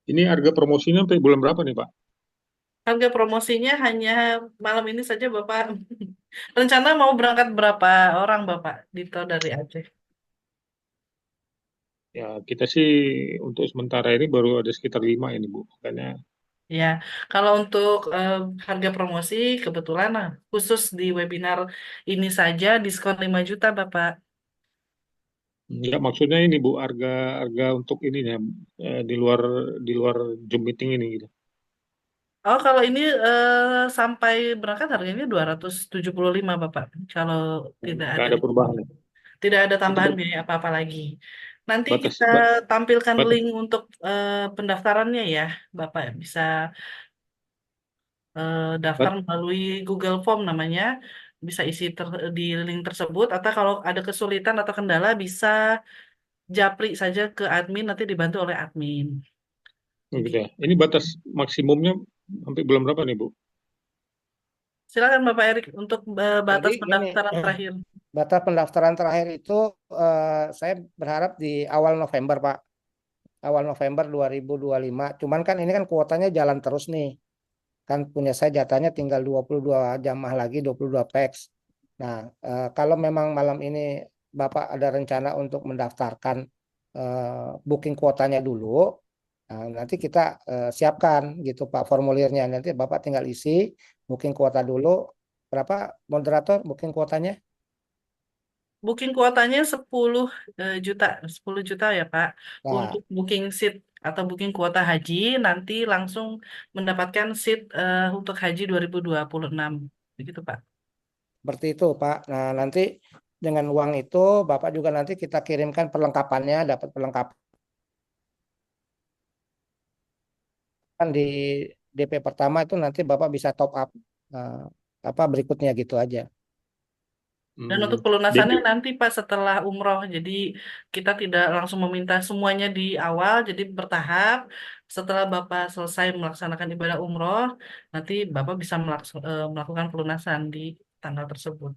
Ini harga promosinya sampai bulan berapa nih, Pak? Harga promosinya hanya malam ini saja Bapak. Rencana mau berangkat berapa orang Bapak Dito dari Aceh? Ya, kita sih untuk sementara ini baru ada sekitar 5 ini, Bu. Makanya Ya, kalau untuk harga promosi kebetulan khusus di webinar ini saja diskon 5 juta Bapak. enggak, maksudnya ini, Bu, harga harga untuk ininya di luar Zoom meeting ini gitu. Oh, kalau ini sampai berangkat harganya 275 Bapak. Kalau tidak Nggak ada ada diskon. perubahan ya. Tidak ada Itu tambahan biaya apa-apa lagi. Nanti batas kita tampilkan batas link untuk pendaftarannya ya, Bapak bisa daftar bat- melalui Google Form namanya, bisa isi di link tersebut, atau kalau ada kesulitan atau kendala bisa japri saja ke admin, nanti dibantu oleh admin. gitu ya. Ini batas maksimumnya sampai bulan berapa nih, Bu? Silakan Bapak Erik untuk Jadi batas gini, pendaftaran terakhir. batas pendaftaran terakhir itu saya berharap di awal November, Pak. Awal November 2025. Cuman kan ini kan kuotanya jalan terus nih. Kan punya saya jatahnya tinggal 22 jamaah lagi, 22 peks. Nah, kalau memang malam ini Bapak ada rencana untuk mendaftarkan booking kuotanya dulu, nah, nanti kita siapkan gitu Pak formulirnya. Nanti Bapak tinggal isi booking kuota dulu. Berapa moderator booking kuotanya? Booking kuotanya 10 juta, 10 juta ya Pak. Nah, Untuk booking seat atau booking kuota haji, nanti langsung mendapatkan seat untuk haji 2026. Begitu Pak. seperti itu Pak. Nah, nanti dengan uang itu Bapak juga nanti kita kirimkan perlengkapannya, dapat perlengkapan di DP pertama itu nanti Bapak bisa top up eh, apa berikutnya gitu aja. Dan untuk pelunasannya nanti Pak setelah umroh. Jadi kita tidak langsung meminta semuanya di awal, jadi bertahap. Setelah Bapak selesai melaksanakan ibadah umroh, nanti Bapak bisa melakukan pelunasan di tanggal tersebut.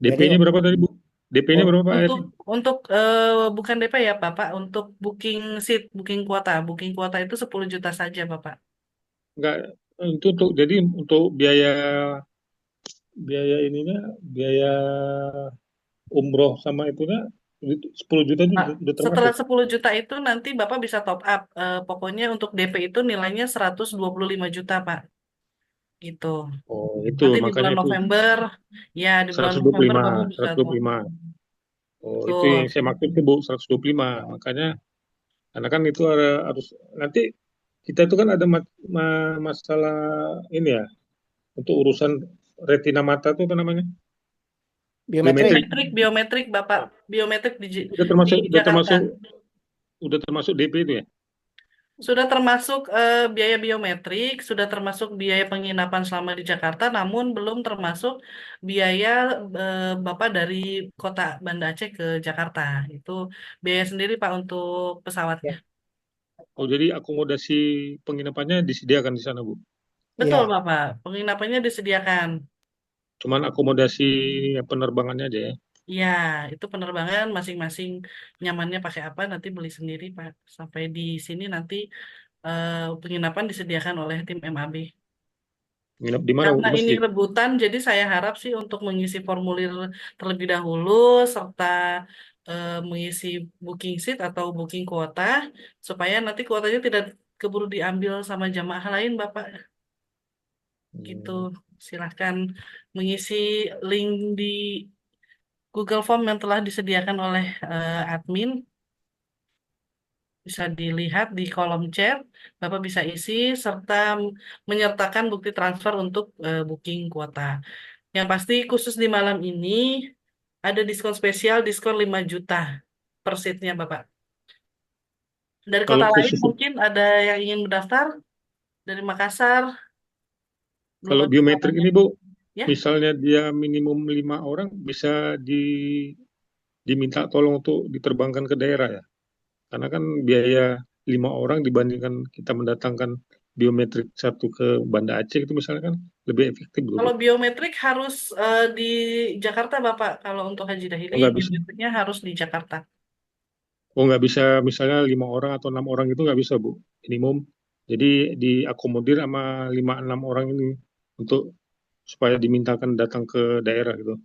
Jadi DP-nya berapa tadi, Bu? DP-nya berapa, Pak Untuk Eri? bukan DP ya Bapak, untuk booking seat, booking kuota itu 10 juta saja Bapak. Enggak, itu jadi untuk biaya biaya ininya, biaya umroh sama itunya 10 juta itu Nah, udah setelah termasuk. 10 juta itu nanti Bapak bisa top up. Pokoknya untuk DP itu nilainya 125 juta Pak. Gitu. Oh, itu Nanti di makanya bulan itu November, ya di bulan November 125, Bapak bisa top up. 125. Oh, itu Betul. yang saya maksud tuh, Bu, 125. Makanya karena kan itu harus nanti kita itu kan ada masalah ini ya untuk urusan retina mata itu apa namanya? biometrik. Biometrik. Biometrik Bapak, biometrik Udah di termasuk udah Jakarta. termasuk udah termasuk DP itu ya? Sudah termasuk biaya biometrik, sudah termasuk biaya penginapan selama di Jakarta, namun belum termasuk biaya Bapak dari kota Banda Aceh ke Jakarta. Itu biaya sendiri Pak untuk pesawatnya. Ya. Oh, jadi akomodasi penginapannya disediakan di sana, Bu. Betul Iya. Bapak, penginapannya disediakan. Cuman akomodasi penerbangannya aja ya. Ya, itu penerbangan masing-masing nyamannya pakai apa nanti beli sendiri Pak. Sampai di sini nanti penginapan disediakan oleh tim MAB. Nginep di mana, Bu? Karena Di ini masjid? rebutan, jadi saya harap sih untuk mengisi formulir terlebih dahulu serta mengisi booking seat atau booking kuota supaya nanti kuotanya tidak keburu diambil sama jamaah lain, Bapak. Gitu. Silahkan mengisi link di Google Form yang telah disediakan oleh admin. Bisa dilihat di kolom chat, Bapak bisa isi serta menyertakan bukti transfer untuk booking kuota. Yang pasti khusus di malam ini ada diskon spesial, diskon 5 juta per seatnya Bapak. Dari Kalau kota lain khusus mungkin ada yang ingin mendaftar, dari Makassar, belum kalau ada biometrik kabarnya. ini, Bu, Ya, misalnya dia minimum 5 orang bisa diminta tolong untuk diterbangkan ke daerah ya. Karena kan biaya 5 orang dibandingkan kita mendatangkan biometrik satu ke Banda Aceh itu misalnya kan lebih efektif loh, Bu. kalau biometrik harus di Jakarta Bapak. Kalau untuk Haji Oh, Dahili, nggak bisa. biometriknya harus di Jakarta. Oh, nggak bisa misalnya 5 orang atau 6 orang itu nggak bisa, Bu, minimum. Jadi diakomodir sama 5-6 orang ini untuk supaya dimintakan datang ke daerah gitu.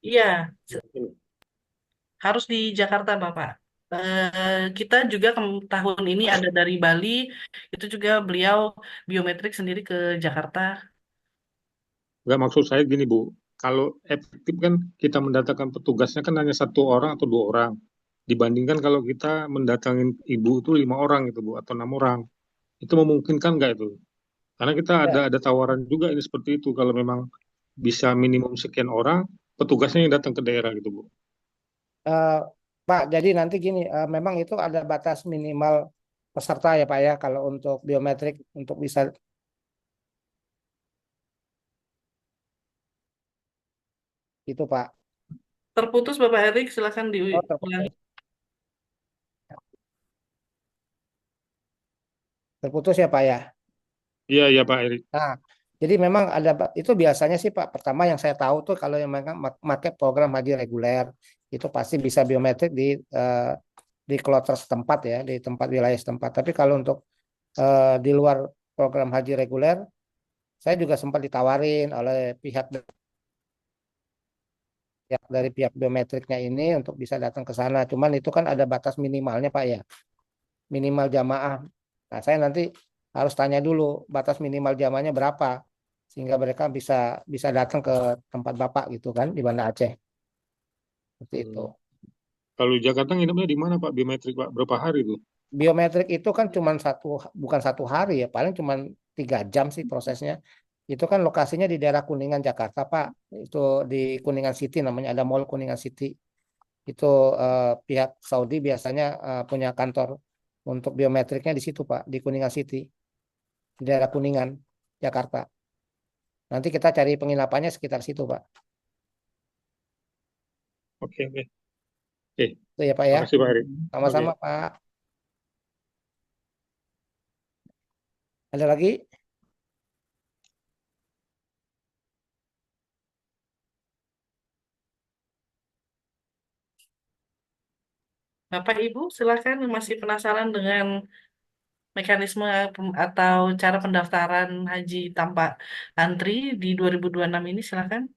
Iya, harus di Jakarta, Bapak. Kita juga tahun ini ada dari Bali, itu juga beliau biometrik sendiri ke Jakarta. Nggak, maksud saya gini, Bu. Kalau efektif kan kita mendatangkan petugasnya kan hanya 1 orang atau 2 orang. Dibandingkan kalau kita mendatangin ibu itu 5 orang gitu, Bu, atau 6 orang. Itu memungkinkan nggak itu? Karena kita Ya, ada tawaran juga ini seperti itu. Kalau memang bisa minimum sekian orang, petugasnya yang datang ke daerah gitu, Bu. eh, Pak, jadi nanti gini, memang itu ada batas minimal peserta ya Pak ya, kalau untuk biometrik untuk bisa itu Pak. Terputus Bapak Erik, silakan Oh, diulangi. terputus ya Pak ya. Iya, iya Pak Erik. Nah, jadi memang ada itu biasanya sih Pak. Pertama yang saya tahu tuh kalau yang mereka pakai program haji reguler itu pasti bisa biometrik di kloter setempat ya, di tempat wilayah setempat. Tapi kalau untuk di luar program haji reguler, saya juga sempat ditawarin oleh dari pihak biometriknya ini untuk bisa datang ke sana. Cuman itu kan ada batas minimalnya Pak ya, minimal jamaah. Nah, saya nanti harus tanya dulu batas minimal jamaahnya berapa sehingga mereka bisa bisa datang ke tempat Bapak gitu kan di Banda Aceh. Seperti itu. Hmm. Kalau di Jakarta nginepnya di mana Pak biometrik Pak? Berapa hari tuh? Biometrik itu kan cuma bukan 1 hari ya, paling cuma 3 jam sih prosesnya. Itu kan lokasinya di daerah Kuningan Jakarta Pak. Itu di Kuningan City namanya, ada Mall Kuningan City. Itu pihak Saudi biasanya punya kantor untuk biometriknya di situ Pak, di Kuningan City, di daerah Kuningan, Jakarta. Nanti kita cari penginapannya sekitar situ Pak. Oke, oke. Oke, Itu ya Pak ya. makasih Pak Erik. Oke. Sama-sama Pak. Ada lagi? Bapak Ibu, silakan masih penasaran dengan mekanisme atau cara pendaftaran haji tanpa antri di 2026 ini, silakan.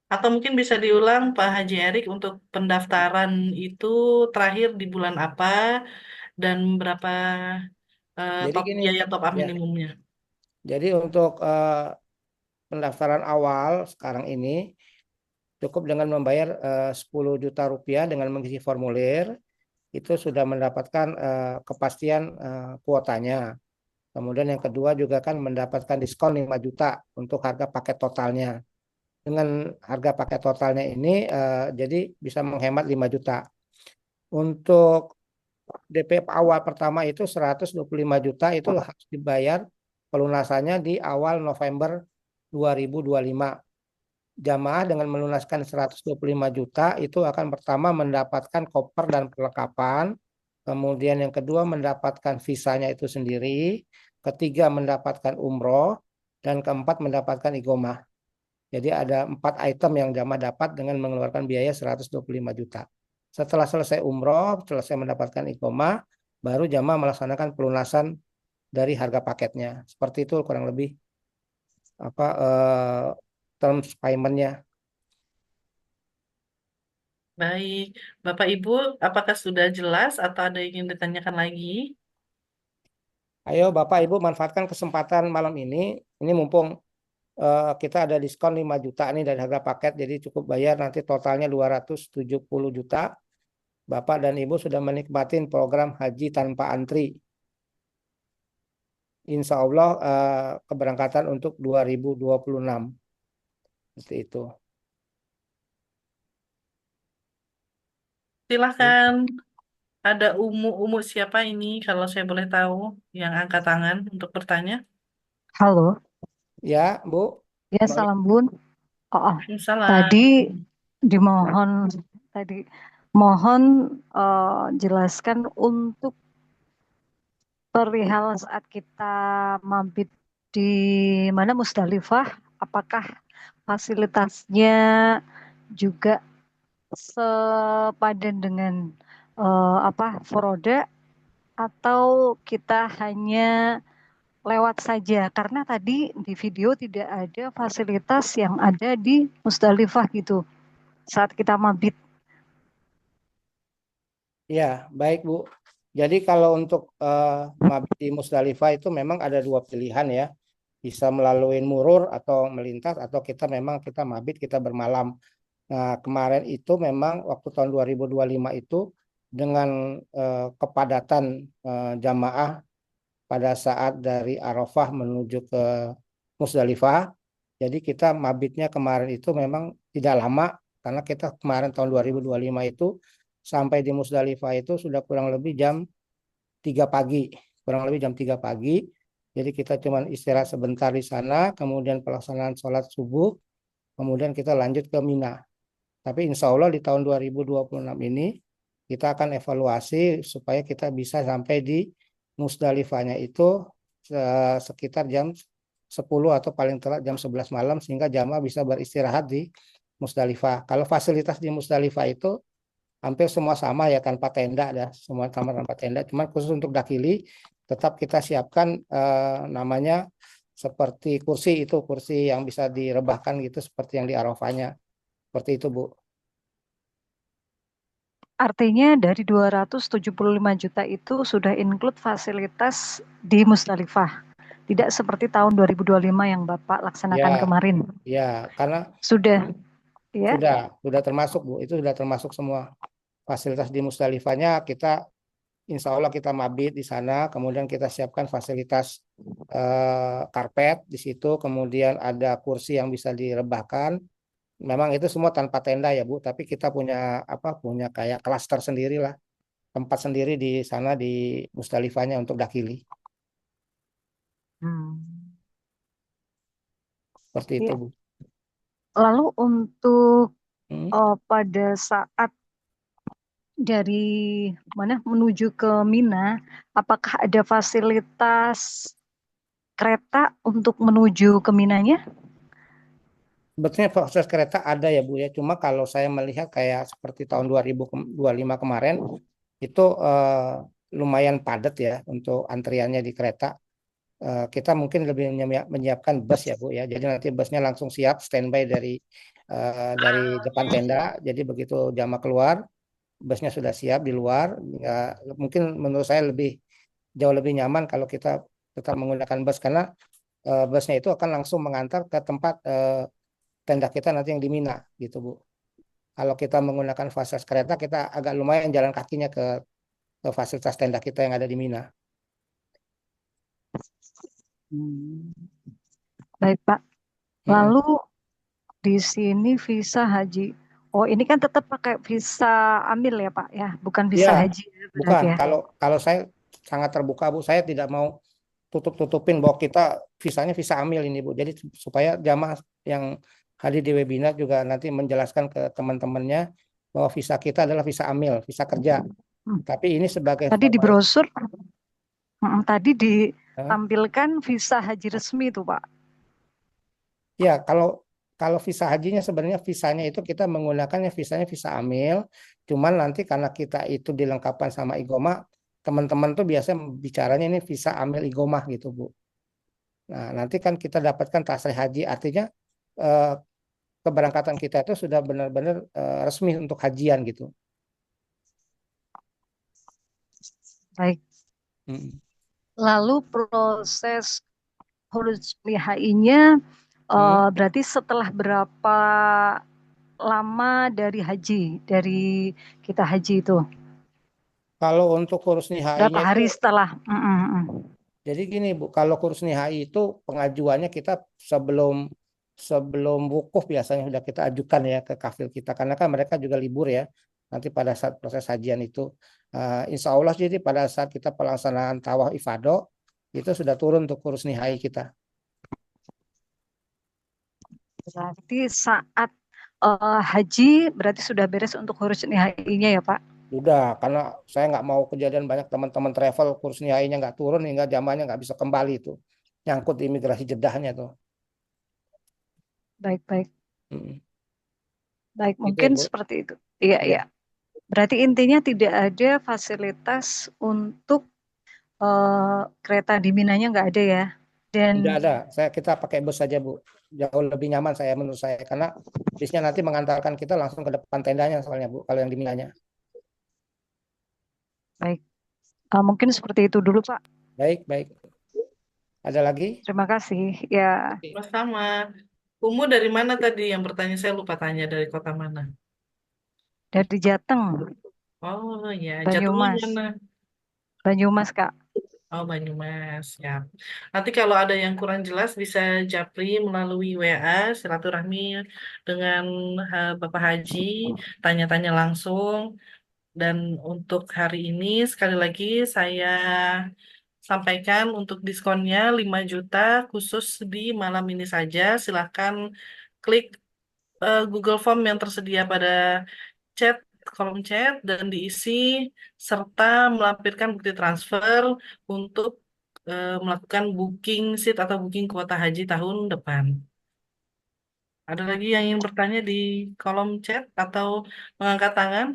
Atau mungkin bisa diulang Pak Haji Erik untuk pendaftaran itu terakhir di bulan apa dan berapa Jadi gini, biaya top up ya. minimumnya. Jadi untuk pendaftaran awal sekarang ini cukup dengan membayar 10 juta rupiah dengan mengisi formulir itu sudah mendapatkan kepastian kuotanya. Kemudian yang kedua juga kan mendapatkan diskon 5 juta untuk harga paket totalnya. Dengan harga paket totalnya ini jadi bisa menghemat 5 juta. Untuk DP awal pertama itu 125 juta itu harus dibayar pelunasannya di awal November 2025. Jamaah dengan melunaskan 125 juta itu akan pertama mendapatkan koper dan perlengkapan, kemudian yang kedua mendapatkan visanya itu sendiri, ketiga mendapatkan umroh, dan keempat mendapatkan igomah. Jadi ada 4 item yang jamaah dapat dengan mengeluarkan biaya 125 juta. Setelah selesai umroh, selesai mendapatkan igomah, baru jamaah melaksanakan pelunasan dari harga paketnya. Seperti itu kurang lebih apa terms payment-nya. Baik, Bapak Ibu, apakah sudah jelas atau ada yang ingin ditanyakan lagi? Ayo Bapak Ibu manfaatkan kesempatan malam ini. Ini mumpung kita ada diskon 5 juta nih dari harga paket, jadi cukup bayar nanti totalnya 270 juta. Bapak dan Ibu sudah menikmati program haji tanpa antri. Insya Allah keberangkatan untuk 2026. Seperti itu. Silahkan, ada Umu siapa ini kalau saya boleh tahu yang angkat tangan untuk bertanya? Halo, Ya, Bu. ya salam Bun. Oh, Salam. tadi dimohon mohon jelaskan untuk perihal saat kita mabit di mana Musdalifah, apakah fasilitasnya juga sepadan dengan Foroda atau kita hanya lewat saja? Karena tadi di video tidak ada fasilitas yang ada di Musdalifah gitu saat kita mabit. Ya, baik Bu. Jadi kalau untuk mabit di Musdalifah itu memang ada dua pilihan ya. Bisa melalui murur atau melintas atau kita mabit, kita bermalam. Nah, kemarin itu memang waktu tahun 2025 itu dengan kepadatan jamaah pada saat dari Arafah menuju ke Musdalifah. Jadi kita mabitnya kemarin itu memang tidak lama karena kita kemarin tahun 2025 itu sampai di Musdalifah itu sudah kurang lebih jam 3 pagi. Kurang lebih jam 3 pagi. Jadi kita cuma istirahat sebentar di sana, kemudian pelaksanaan sholat subuh, kemudian kita lanjut ke Mina. Tapi insya Allah di tahun 2026 ini kita akan evaluasi supaya kita bisa sampai di Musdalifahnya itu sekitar jam 10 atau paling telat jam 11 malam sehingga jamaah bisa beristirahat di Musdalifah. Kalau fasilitas di Musdalifah itu hampir semua sama ya, tanpa tenda ya, semua sama tanpa tenda. Cuman khusus untuk dakili tetap kita siapkan namanya seperti kursi yang bisa direbahkan gitu seperti yang di Arafahnya. Seperti itu, Bu. Artinya dari 275 juta itu sudah include fasilitas di Musdalifah. Tidak seperti tahun 2025 yang Bapak laksanakan Ya, kemarin. ya, karena Sudah, ya. sudah termasuk, Bu. Itu sudah termasuk semua fasilitas di Musdalifahnya. Kita insya Allah kita mabit di sana, kemudian kita siapkan fasilitas karpet di situ, kemudian ada kursi yang bisa direbahkan. Memang itu semua tanpa tenda ya Bu, tapi kita punya punya kayak klaster sendiri lah, tempat sendiri di sana di Musdalifahnya untuk dakili. Seperti itu Ya. Bu. Lalu untuk pada saat dari mana menuju ke Mina, apakah ada fasilitas kereta untuk menuju ke Minanya? Sebetulnya fasilitas kereta ada ya Bu ya, cuma kalau saya melihat kayak seperti tahun 2025 kemarin itu lumayan padat ya untuk antriannya di kereta. Kita mungkin lebih menyiapkan bus ya Bu ya, jadi nanti busnya langsung siap standby dari depan tenda, jadi begitu jamaah keluar busnya sudah siap di luar. Mungkin menurut saya jauh lebih nyaman kalau kita tetap menggunakan bus karena busnya itu akan langsung mengantar ke tempat tenda kita nanti yang di Mina gitu Bu. Kalau kita menggunakan fasilitas kereta kita agak lumayan jalan kakinya ke fasilitas tenda kita yang ada di Mina. Baik Pak. Lalu di sini visa haji. Oh ini kan tetap pakai visa amil ya Pak ya, bukan visa haji. Bukan. Ya. Kalau saya sangat terbuka Bu, saya tidak mau tutup-tutupin bahwa kita visanya visa amil ini Bu. Jadi supaya jamaah yang hadir di webinar juga nanti menjelaskan ke teman-temannya bahwa visa kita adalah visa amil, visa kerja. Tapi ini sebagai tadi di brosur tadi ditampilkan visa haji resmi itu Pak. Ya, kalau visa hajinya sebenarnya visanya itu kita menggunakannya visanya visa amil, cuman nanti karena kita itu dilengkapan sama igoma, teman-teman tuh biasanya bicaranya ini visa amil igomah gitu Bu. Nah nanti kan kita dapatkan tasrih haji, artinya keberangkatan kita itu sudah benar-benar resmi untuk hajian gitu. Baik. Lalu proses huruf lihai-nya berarti setelah berapa lama dari kita haji itu? Kalau untuk kurus nihai-nya berapa hari setelah? Jadi gini Bu, kalau kurus nihai itu pengajuannya kita sebelum wukuf biasanya sudah kita ajukan ya ke kafil kita, karena kan mereka juga libur ya nanti pada saat proses hajian itu. Insya Allah jadi pada saat kita pelaksanaan tawaf ifadah itu sudah turun untuk kurus nihai kita. Berarti saat haji berarti sudah beres untuk kurus nihai-nya ya Pak? Udah, karena saya nggak mau kejadian banyak teman-teman travel kurs nihainya nggak turun hingga jamaahnya nggak bisa kembali itu. Nyangkut di imigrasi Jeddahnya tuh. Baik, baik, Mm. baik. Gitu ya, Mungkin Bu. seperti itu. Iya, Ya, iya. Berarti intinya tidak ada fasilitas untuk kereta di Minanya nggak ada ya. Dan tidak ada. Kita pakai bus saja, Bu. Jauh lebih nyaman saya menurut saya karena bisnya nanti mengantarkan kita langsung ke depan tendanya soalnya, Bu, kalau yang di Minanya. baik, mungkin seperti itu dulu, Pak. Baik, baik. Ada lagi? Terima kasih. Ya, Sama. Umu dari mana tadi yang bertanya? Saya lupa tanya dari kota mana. dari Jateng, Oh ya, jatuhnya Banyumas, mana? Banyumas, Kak. Oh, Banyumas, ya. Nanti kalau ada yang kurang jelas bisa japri melalui WA, silaturahmi dengan Bapak Haji, tanya-tanya langsung. Dan untuk hari ini, sekali lagi saya sampaikan untuk diskonnya 5 juta khusus di malam ini saja. Silahkan klik Google Form yang tersedia pada chat, kolom chat, dan diisi serta melampirkan bukti transfer untuk melakukan booking seat atau booking kuota haji tahun depan. Ada lagi yang ingin bertanya di kolom chat atau mengangkat tangan?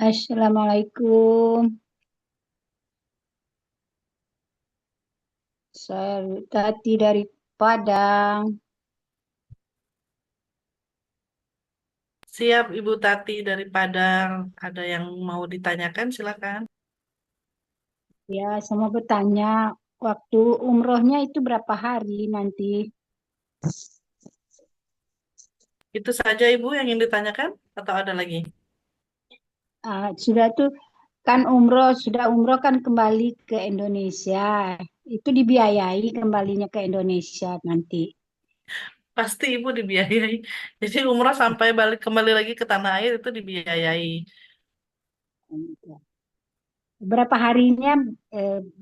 Assalamualaikum. Saya Tati dari Padang. Siap, Ibu Tati dari Padang. Ada yang mau ditanyakan, silakan. Ya, saya mau bertanya, waktu umrohnya itu berapa hari nanti? Itu saja Ibu yang ingin ditanyakan atau ada lagi? Sudah tuh kan umroh, sudah umroh kan kembali ke Indonesia. Itu dibiayai kembalinya ke Indonesia nanti. Pasti Ibu dibiayai. Jadi umrah sampai balik kembali lagi ke tanah air itu dibiayai. Berapa harinya,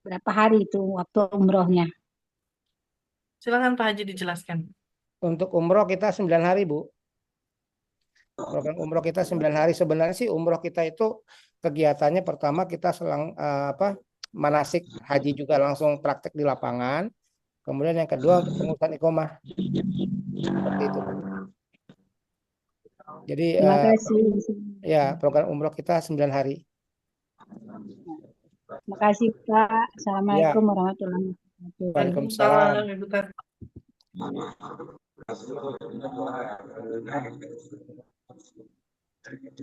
berapa hari itu waktu umrohnya? Silakan Pak Haji dijelaskan. Untuk umroh kita 9 hari, Bu. Program umroh kita 9 hari. Sebenarnya sih umroh kita itu kegiatannya pertama kita manasik haji juga langsung praktek di lapangan. Kemudian yang kedua untuk pengurusan iqomah. Seperti itu, Bu. Jadi Terima kasih. ya program umroh kita 9 hari. Terima kasih, Pak. Ya, Assalamualaikum warahmatullahi wabarakatuh. Waalaikumsalam. Waalaikumsalam, Ibu Tati.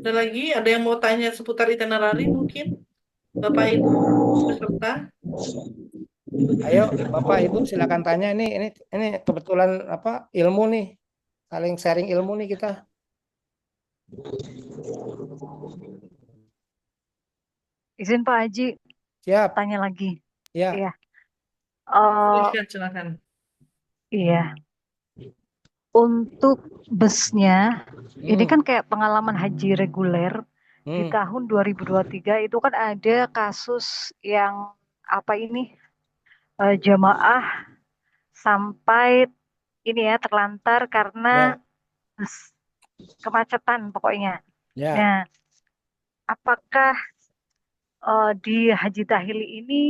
Ada lagi? Ada yang mau tanya seputar itinerary mungkin? Bapak Ibu peserta? Ayo Bapak Ibu silakan tanya ini kebetulan ilmu nih. Saling sharing ilmu nih kita. Izin Pak Haji, Siap. tanya lagi. Ya. Iya. Silakan. Iya. Untuk busnya, ini kan kayak pengalaman haji reguler di tahun 2023 itu kan ada kasus yang jamaah sampai ini ya terlantar karena bus kemacetan pokoknya. Ya. Nah, apakah di Haji Tahili ini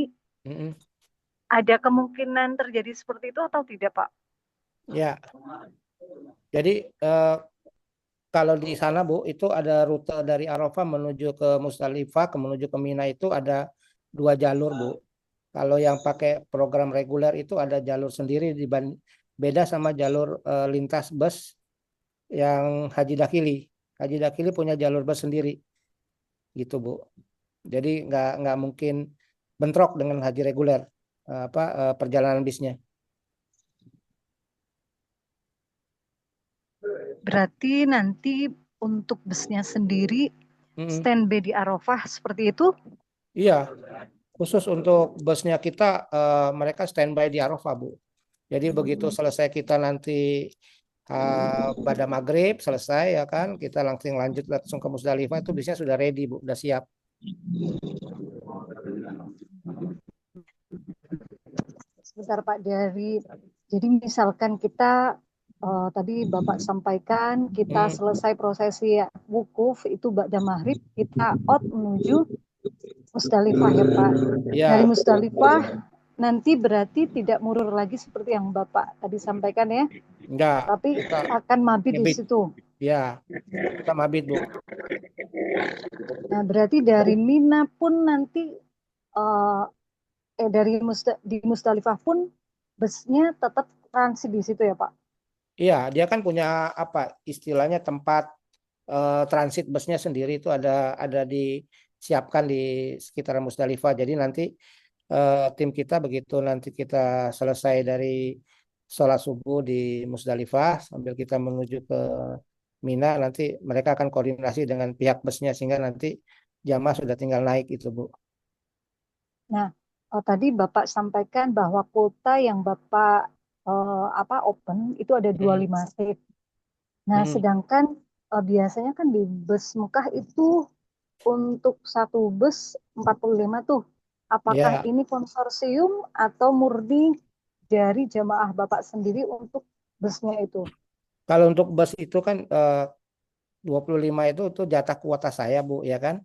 ada kemungkinan terjadi seperti itu atau tidak, Pak? Ya. Jadi kalau di sana Bu itu ada rute dari Arafah menuju ke Musdalifah menuju ke Mina itu ada 2 jalur Bu. Kalau yang pakai program reguler itu ada jalur sendiri beda sama jalur lintas bus yang Haji Dakhili. Haji Dakhili punya jalur bus sendiri, gitu Bu. Jadi nggak mungkin bentrok dengan haji reguler perjalanan bisnya. Berarti nanti untuk busnya sendiri standby di Arafah seperti itu? Iya, khusus untuk busnya kita mereka standby di Arafah Bu. Jadi begitu selesai kita nanti pada maghrib selesai ya kan, kita langsung ke Musdalifah itu bisnya sudah ready Bu, sudah siap. Sebentar Pak, jadi misalkan kita tadi Bapak sampaikan kita selesai prosesi wukuf itu ba'da maghrib kita out menuju Musdalifah ya Pak. Ya, Dari Musdalifah nanti berarti tidak murur lagi seperti yang Bapak tadi sampaikan ya, enggak. tapi Kita akan mabit di mabit. situ. Ya, kita mabit, Bu. Nah, berarti dari Mina pun nanti di Musdalifah pun busnya tetap transit di situ ya Pak? Iya, dia kan punya apa istilahnya tempat transit busnya sendiri itu ada disiapkan di sekitar Musdalifah. Jadi nanti tim kita begitu nanti kita selesai dari sholat subuh di Musdalifah sambil kita menuju ke Mina, nanti mereka akan koordinasi dengan pihak busnya sehingga nanti jamaah sudah tinggal naik itu, Bu. Nah, tadi Bapak sampaikan bahwa kuota yang Bapak open itu ada 25 seat. Nah, sedangkan biasanya kan di bus Mekah itu untuk satu bus 45 tuh. Apakah Ya. ini konsorsium atau murni dari jamaah Bapak sendiri untuk busnya itu? Kalau untuk bus itu kan 25 itu jatah kuota saya, Bu, ya kan?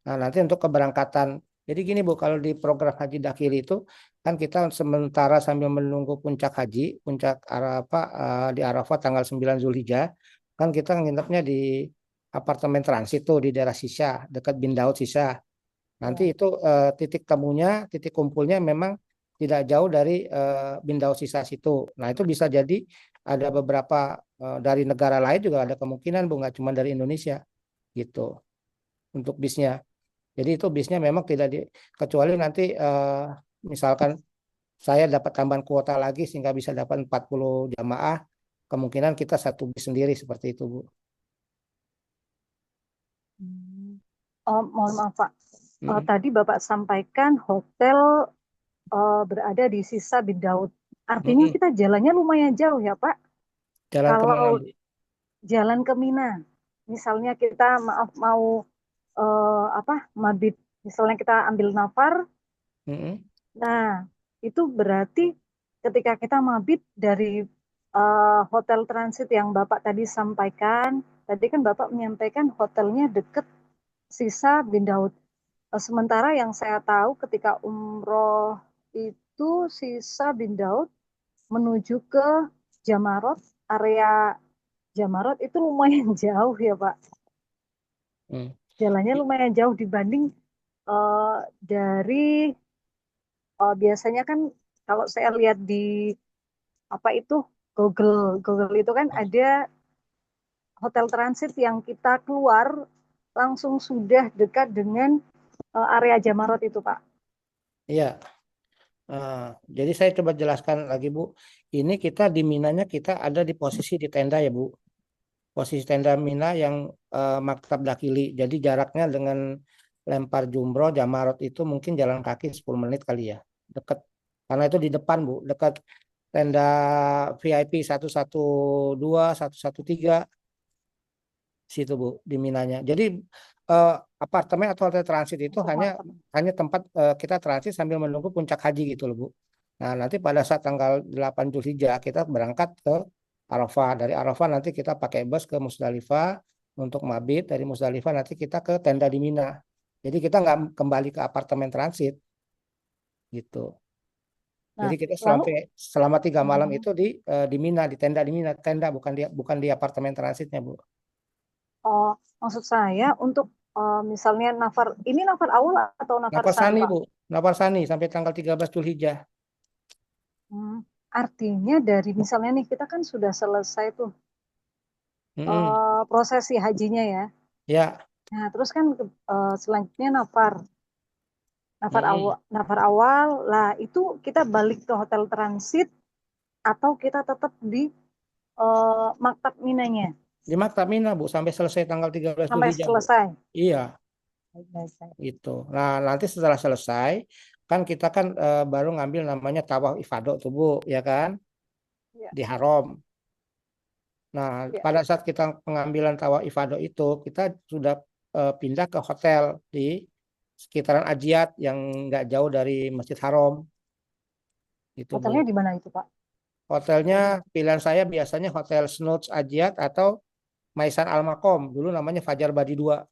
Nah, nanti untuk keberangkatan. Jadi gini, Bu, kalau di program Haji Dakhili itu kan kita sementara sambil menunggu puncak haji, puncak Arafah di Arafah tanggal 9 Zulhijjah, kan kita nginepnya di apartemen transit tuh di daerah Sisa, dekat Bin Daud Sisa. Nanti itu titik temunya, titik kumpulnya memang tidak jauh dari Bin Daud Sisa situ. Nah, itu bisa jadi ada beberapa dari negara lain juga ada kemungkinan, Bu, nggak cuma dari Indonesia gitu untuk bisnya. Jadi itu bisnya memang tidak kecuali nanti misalkan saya dapat tambahan kuota lagi sehingga bisa dapat 40 jamaah, kemungkinan kita satu bis sendiri seperti itu, Bu. Mohon maaf Pak, tadi Bapak sampaikan hotel berada di Sisa Bin Daud. Artinya kita jalannya lumayan jauh ya Pak? Jalan Kalau kemana? jalan ke Mina, misalnya kita mau mabit, misalnya kita ambil nafar, nah itu berarti ketika kita mabit dari hotel transit yang Bapak tadi sampaikan, tadi kan Bapak menyampaikan hotelnya dekat Sisa Bin Daud. Sementara yang saya tahu ketika umroh itu Sisa Bin Daud menuju ke Jamarot, area Jamarot itu lumayan jauh ya Pak. Jalannya lumayan jauh dibanding dari biasanya kan kalau saya lihat di Google itu kan ada hotel transit yang kita keluar langsung sudah dekat dengan area Jamarot itu Pak. Iya. Jadi saya coba jelaskan lagi, Bu. Ini kita di Minanya kita ada di posisi di tenda ya, Bu. Posisi tenda Mina yang Maktab Dakhili. Jadi jaraknya dengan lempar jumroh Jamarot itu mungkin jalan kaki 10 menit kali ya. Dekat. Karena itu di depan, Bu. Dekat tenda VIP 112, 113 situ, Bu, di Minanya. Jadi apartemen atau hotel transit itu hanya tempat kita transit sambil menunggu puncak haji gitu loh, Bu. Nah, nanti pada saat tanggal 8 Zulhijjah kita berangkat ke Arafah. Dari Arafah nanti kita pakai bus ke Musdalifah untuk mabit. Dari Musdalifah nanti kita ke tenda di Mina. Jadi kita nggak kembali ke apartemen transit gitu. Nah, jadi kita selama 3 malam itu di Mina, di tenda bukan di apartemen transitnya, Bu. Maksud saya untuk misalnya nafar awal atau nafar Sani, Pak? Bu. Nafar Sani sampai tanggal 13 Zulhijjah. Artinya dari misalnya nih kita kan sudah selesai tuh prosesi hajinya ya. Ya. Nah, terus kan selanjutnya nafar awal lah, itu kita balik ke hotel transit atau kita tetap di Maktab Minanya? Di Maktab Mina, Bu, sampai selesai tanggal 13 sampai Zulhijjah. Selesai. Bu. Iya. Gitu. Nah, nanti setelah selesai kan kita kan baru ngambil namanya tawaf ifadah tuh, Bu, ya kan? Ya. Di Haram. Nah, pada saat kita pengambilan tawaf ifadah itu, kita sudah pindah ke hotel di sekitaran Ajiat yang nggak jauh dari Masjid Haram. Gitu, hotelnya Bu. di mana itu, Pak? Hotelnya pilihan saya biasanya Hotel Snoods Ajiat atau Maisan Al Makom. Dulu namanya Fajar Badi 2.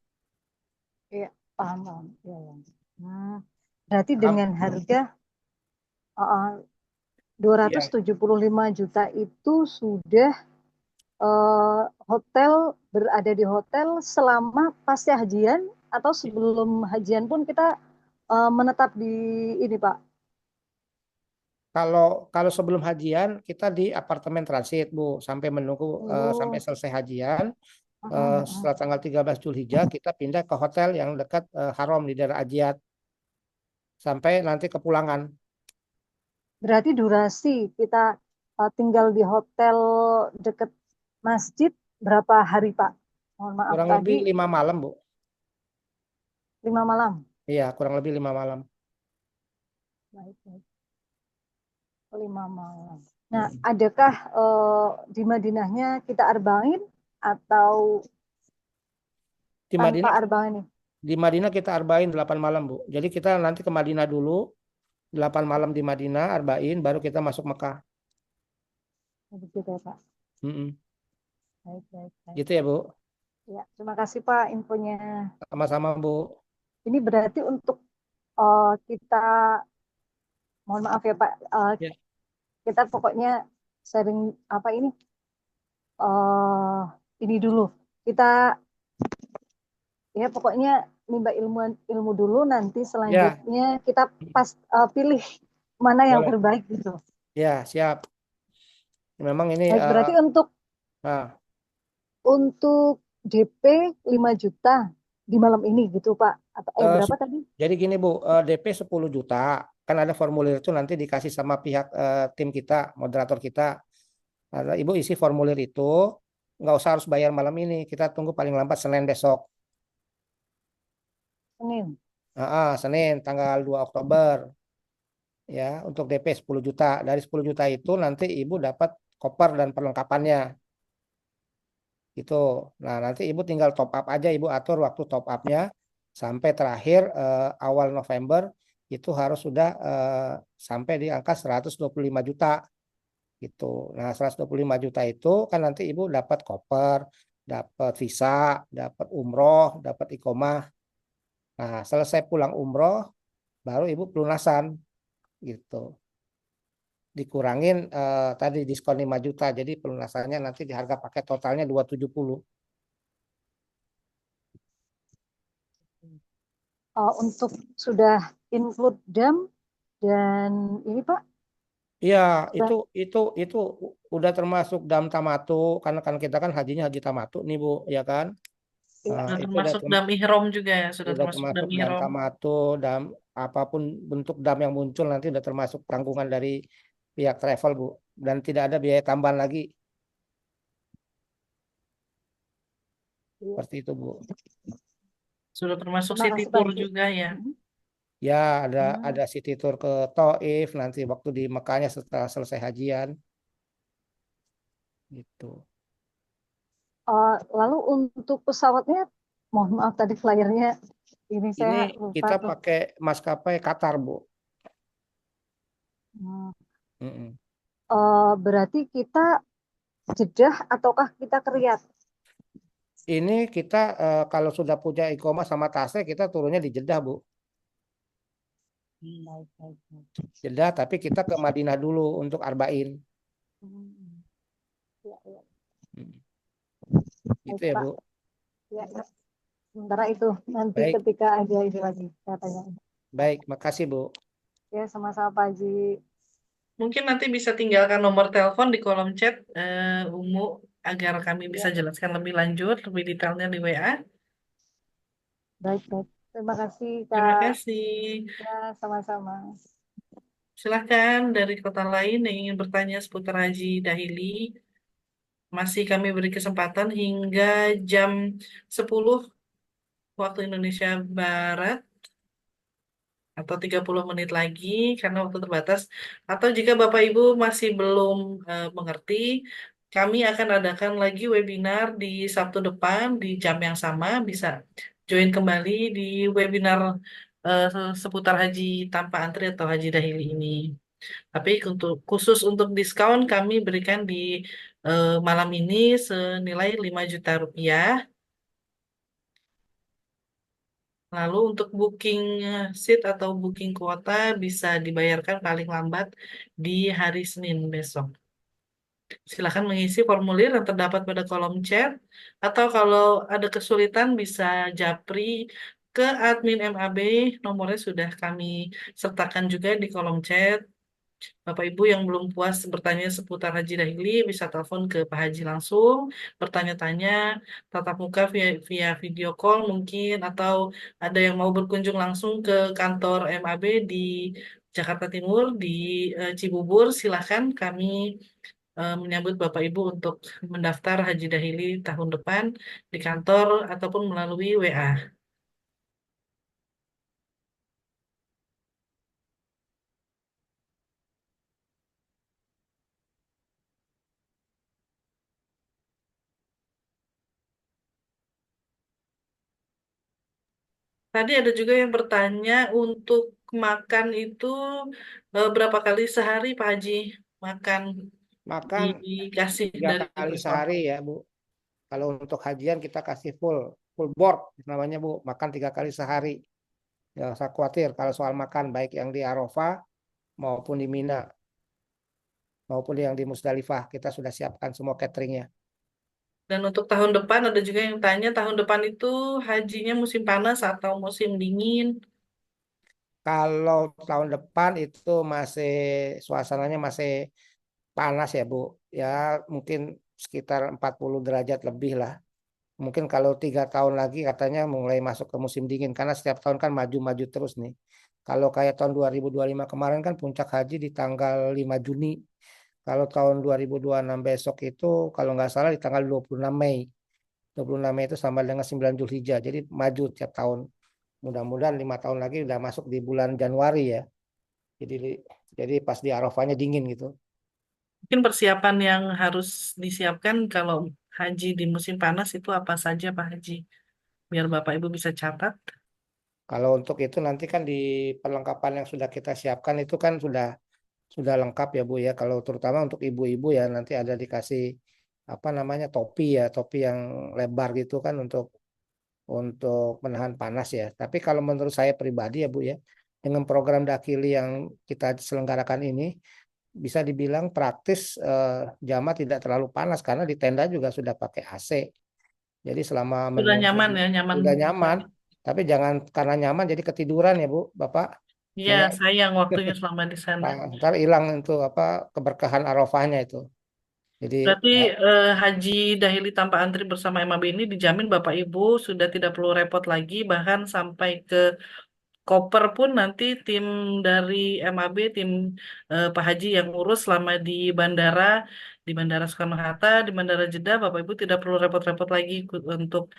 Iya, paham, paham. Iya, iya. Berarti Paham? dengan harga Iya. 275 juta itu sudah hotel berada di hotel selama pasca hajian atau sebelum hajian pun kita menetap di ini, Pak. Kalau sebelum hajian kita di apartemen transit, Bu, sampai menunggu sampai Oh. selesai hajian. Heeh, Setelah tanggal 13 Zulhijjah kita pindah ke hotel yang dekat Haram di daerah Ajiat sampai nanti kepulangan. Berarti durasi kita tinggal di hotel dekat masjid berapa hari, Pak? Mohon maaf Kurang tadi lebih 5 malam, Bu. 5 malam. Iya, kurang lebih 5 malam. Baik, baik. 5 malam. Nah, adakah di Madinahnya kita arba'in atau Di tanpa Madinah arba'in nih? Di Madinah kita arba'in 8 malam, Bu. Jadi kita nanti ke Madinah dulu, 8 malam di Madinah, arba'in, baru kita masuk Mekah. Begitu ya, Pak. Mm-mm. Baik, baik, baik. Gitu ya, Bu. Ya, terima kasih Pak infonya. Sama-sama, Bu. Ini berarti untuk kita, mohon maaf ya Pak, Ya. kita pokoknya sharing apa ini dulu. Kita ya pokoknya nimba ilmu dulu, nanti selanjutnya kita pilih mana yang Boleh. terbaik gitu. Ya, siap. Memang ini Baik, berarti untuk DP 5 juta di malam ini gitu Pak. Atau berapa tadi? Jadi gini Bu, DP 10 juta. Kan ada formulir itu nanti dikasih sama pihak tim kita, moderator kita. Nah, Ibu isi formulir itu, nggak usah harus bayar malam ini. Kita tunggu paling lambat Senin besok. Senin. Senin tanggal 2 Oktober. Ya, untuk DP 10 juta. Dari 10 juta itu nanti Ibu dapat koper dan perlengkapannya. Gitu. Nah, nanti Ibu tinggal top up aja, Ibu atur waktu top up-nya sampai terakhir awal November itu harus sudah sampai di angka 125 juta. Gitu. Nah, 125 juta itu kan nanti Ibu dapat koper, dapat visa, dapat umroh, dapat iqomah. Nah, selesai pulang umroh baru Ibu pelunasan gitu. Dikurangin tadi diskon 5 juta. Jadi pelunasannya nanti di harga paket totalnya 270. Untuk sudah include dam dan ini Pak? Iya, itu udah termasuk dam tamatu karena kan kita kan hajinya haji tamatu nih Bu, ya kan? Sudah Itu termasuk dam ihram juga ya, sudah udah termasuk termasuk dam dam ihram. tamatu, dam apapun bentuk dam yang muncul nanti udah termasuk tanggungan dari pihak travel Bu, dan tidak ada biaya tambahan lagi. Seperti itu Bu. Sudah termasuk Terima city kasih, tour Pak. juga ya. Ya, ada city tour ke Taif nanti waktu di Mekahnya setelah selesai hajian. Gitu. Lalu untuk pesawatnya, mohon maaf tadi flyernya ini saya lupa Kita tuh. pakai maskapai Qatar Bu. Berarti kita Jeddah ataukah kita ke Riyadh? Ini kita kalau sudah punya iqomah sama tasnya kita turunnya di Jeddah Bu. Baik, baik, baik. Jeddah tapi kita ke Madinah dulu untuk arba'in. Ya, ya. Gitu Baik, ya Pak. Bu. Ya, ya. Sementara itu nanti Baik. ketika ada ini lagi saya tanya. Baik, makasih Bu. Ya, sama-sama Pak Haji. Mungkin nanti bisa tinggalkan nomor telepon di kolom chat Umu agar kami bisa jelaskan lebih lanjut, lebih detailnya di WA. Baik, baik. Terima kasih Kak. Terima kasih. Ya, sama-sama. Silahkan dari kota lain yang ingin bertanya seputar Haji Dahili. Masih kami beri kesempatan hingga jam 10 waktu Indonesia Barat atau 30 menit lagi karena waktu terbatas. Atau jika Bapak Ibu masih belum mengerti, kami akan adakan lagi webinar di Sabtu depan di jam yang sama. Bisa join kembali di webinar seputar haji tanpa antri atau haji dahili ini. Tapi untuk khusus untuk diskon kami berikan di malam ini senilai 5 juta rupiah. Lalu untuk booking seat atau booking kuota bisa dibayarkan paling lambat di hari Senin besok. Silakan mengisi formulir yang terdapat pada kolom chat, atau kalau ada kesulitan bisa japri ke admin MAB, nomornya sudah kami sertakan juga di kolom chat. Bapak Ibu yang belum puas bertanya seputar Haji Dahili bisa telepon ke Pak Haji langsung, bertanya-tanya tatap muka via video call mungkin, atau ada yang mau berkunjung langsung ke kantor MAB di Jakarta Timur di Cibubur, silakan kami menyambut Bapak Ibu untuk mendaftar Haji Dahili tahun depan di kantor ataupun melalui WA. Tadi ada juga yang bertanya untuk makan itu berapa kali sehari Pak Haji makan Makan dikasih 3 dari tim kali rekor. sehari ya Bu. Kalau untuk hajian kita kasih full board namanya Bu, makan 3 kali sehari. Jangan usah khawatir kalau soal makan, baik yang di Arafah maupun di Mina maupun yang di Musdalifah, kita sudah siapkan semua cateringnya. Dan untuk tahun depan ada juga yang tanya tahun depan itu hajinya musim panas atau musim dingin. Kalau tahun depan itu masih suasananya masih panas ya Bu. Ya mungkin sekitar 40 derajat lebih lah. Mungkin kalau 3 tahun lagi katanya mulai masuk ke musim dingin karena setiap tahun kan maju-maju terus nih. Kalau kayak tahun 2025 kemarin kan puncak haji di tanggal 5 Juni. Kalau tahun 2026 besok itu kalau nggak salah di tanggal 26 Mei. 26 Mei itu sama dengan 9 Zulhijjah. Jadi maju tiap tahun. Mudah-mudahan 5 tahun lagi udah masuk di bulan Januari ya. Jadi pas di Arafahnya dingin gitu. Mungkin persiapan yang harus disiapkan kalau haji di musim panas itu apa saja Pak Haji? Biar Bapak Ibu bisa catat. Kalau untuk itu nanti kan di perlengkapan yang sudah kita siapkan itu kan sudah lengkap ya Bu ya. Kalau terutama untuk ibu-ibu ya nanti ada dikasih apa namanya topi ya, topi yang lebar gitu kan untuk menahan panas ya. Tapi kalau menurut saya pribadi ya Bu ya, dengan program Dakili yang kita selenggarakan ini bisa dibilang praktis jamaah tidak terlalu panas karena di tenda juga sudah pakai AC. Jadi selama Sudah menunggu nyaman ya, nyaman. sudah nyaman, tapi jangan karena nyaman jadi ketiduran ya Bu, Bapak. Iya, Nggak, sayang waktunya selama di sana. ntar hilang itu apa keberkahan Arafahnya itu. Jadi Berarti ya, haji dahili tanpa antri bersama MAB ini dijamin Bapak Ibu sudah tidak perlu repot lagi, bahkan sampai ke koper pun nanti tim dari MAB, tim Pak Haji yang urus selama di Bandara Soekarno-Hatta, di Bandara Jeddah, Bapak Ibu tidak perlu repot-repot lagi untuk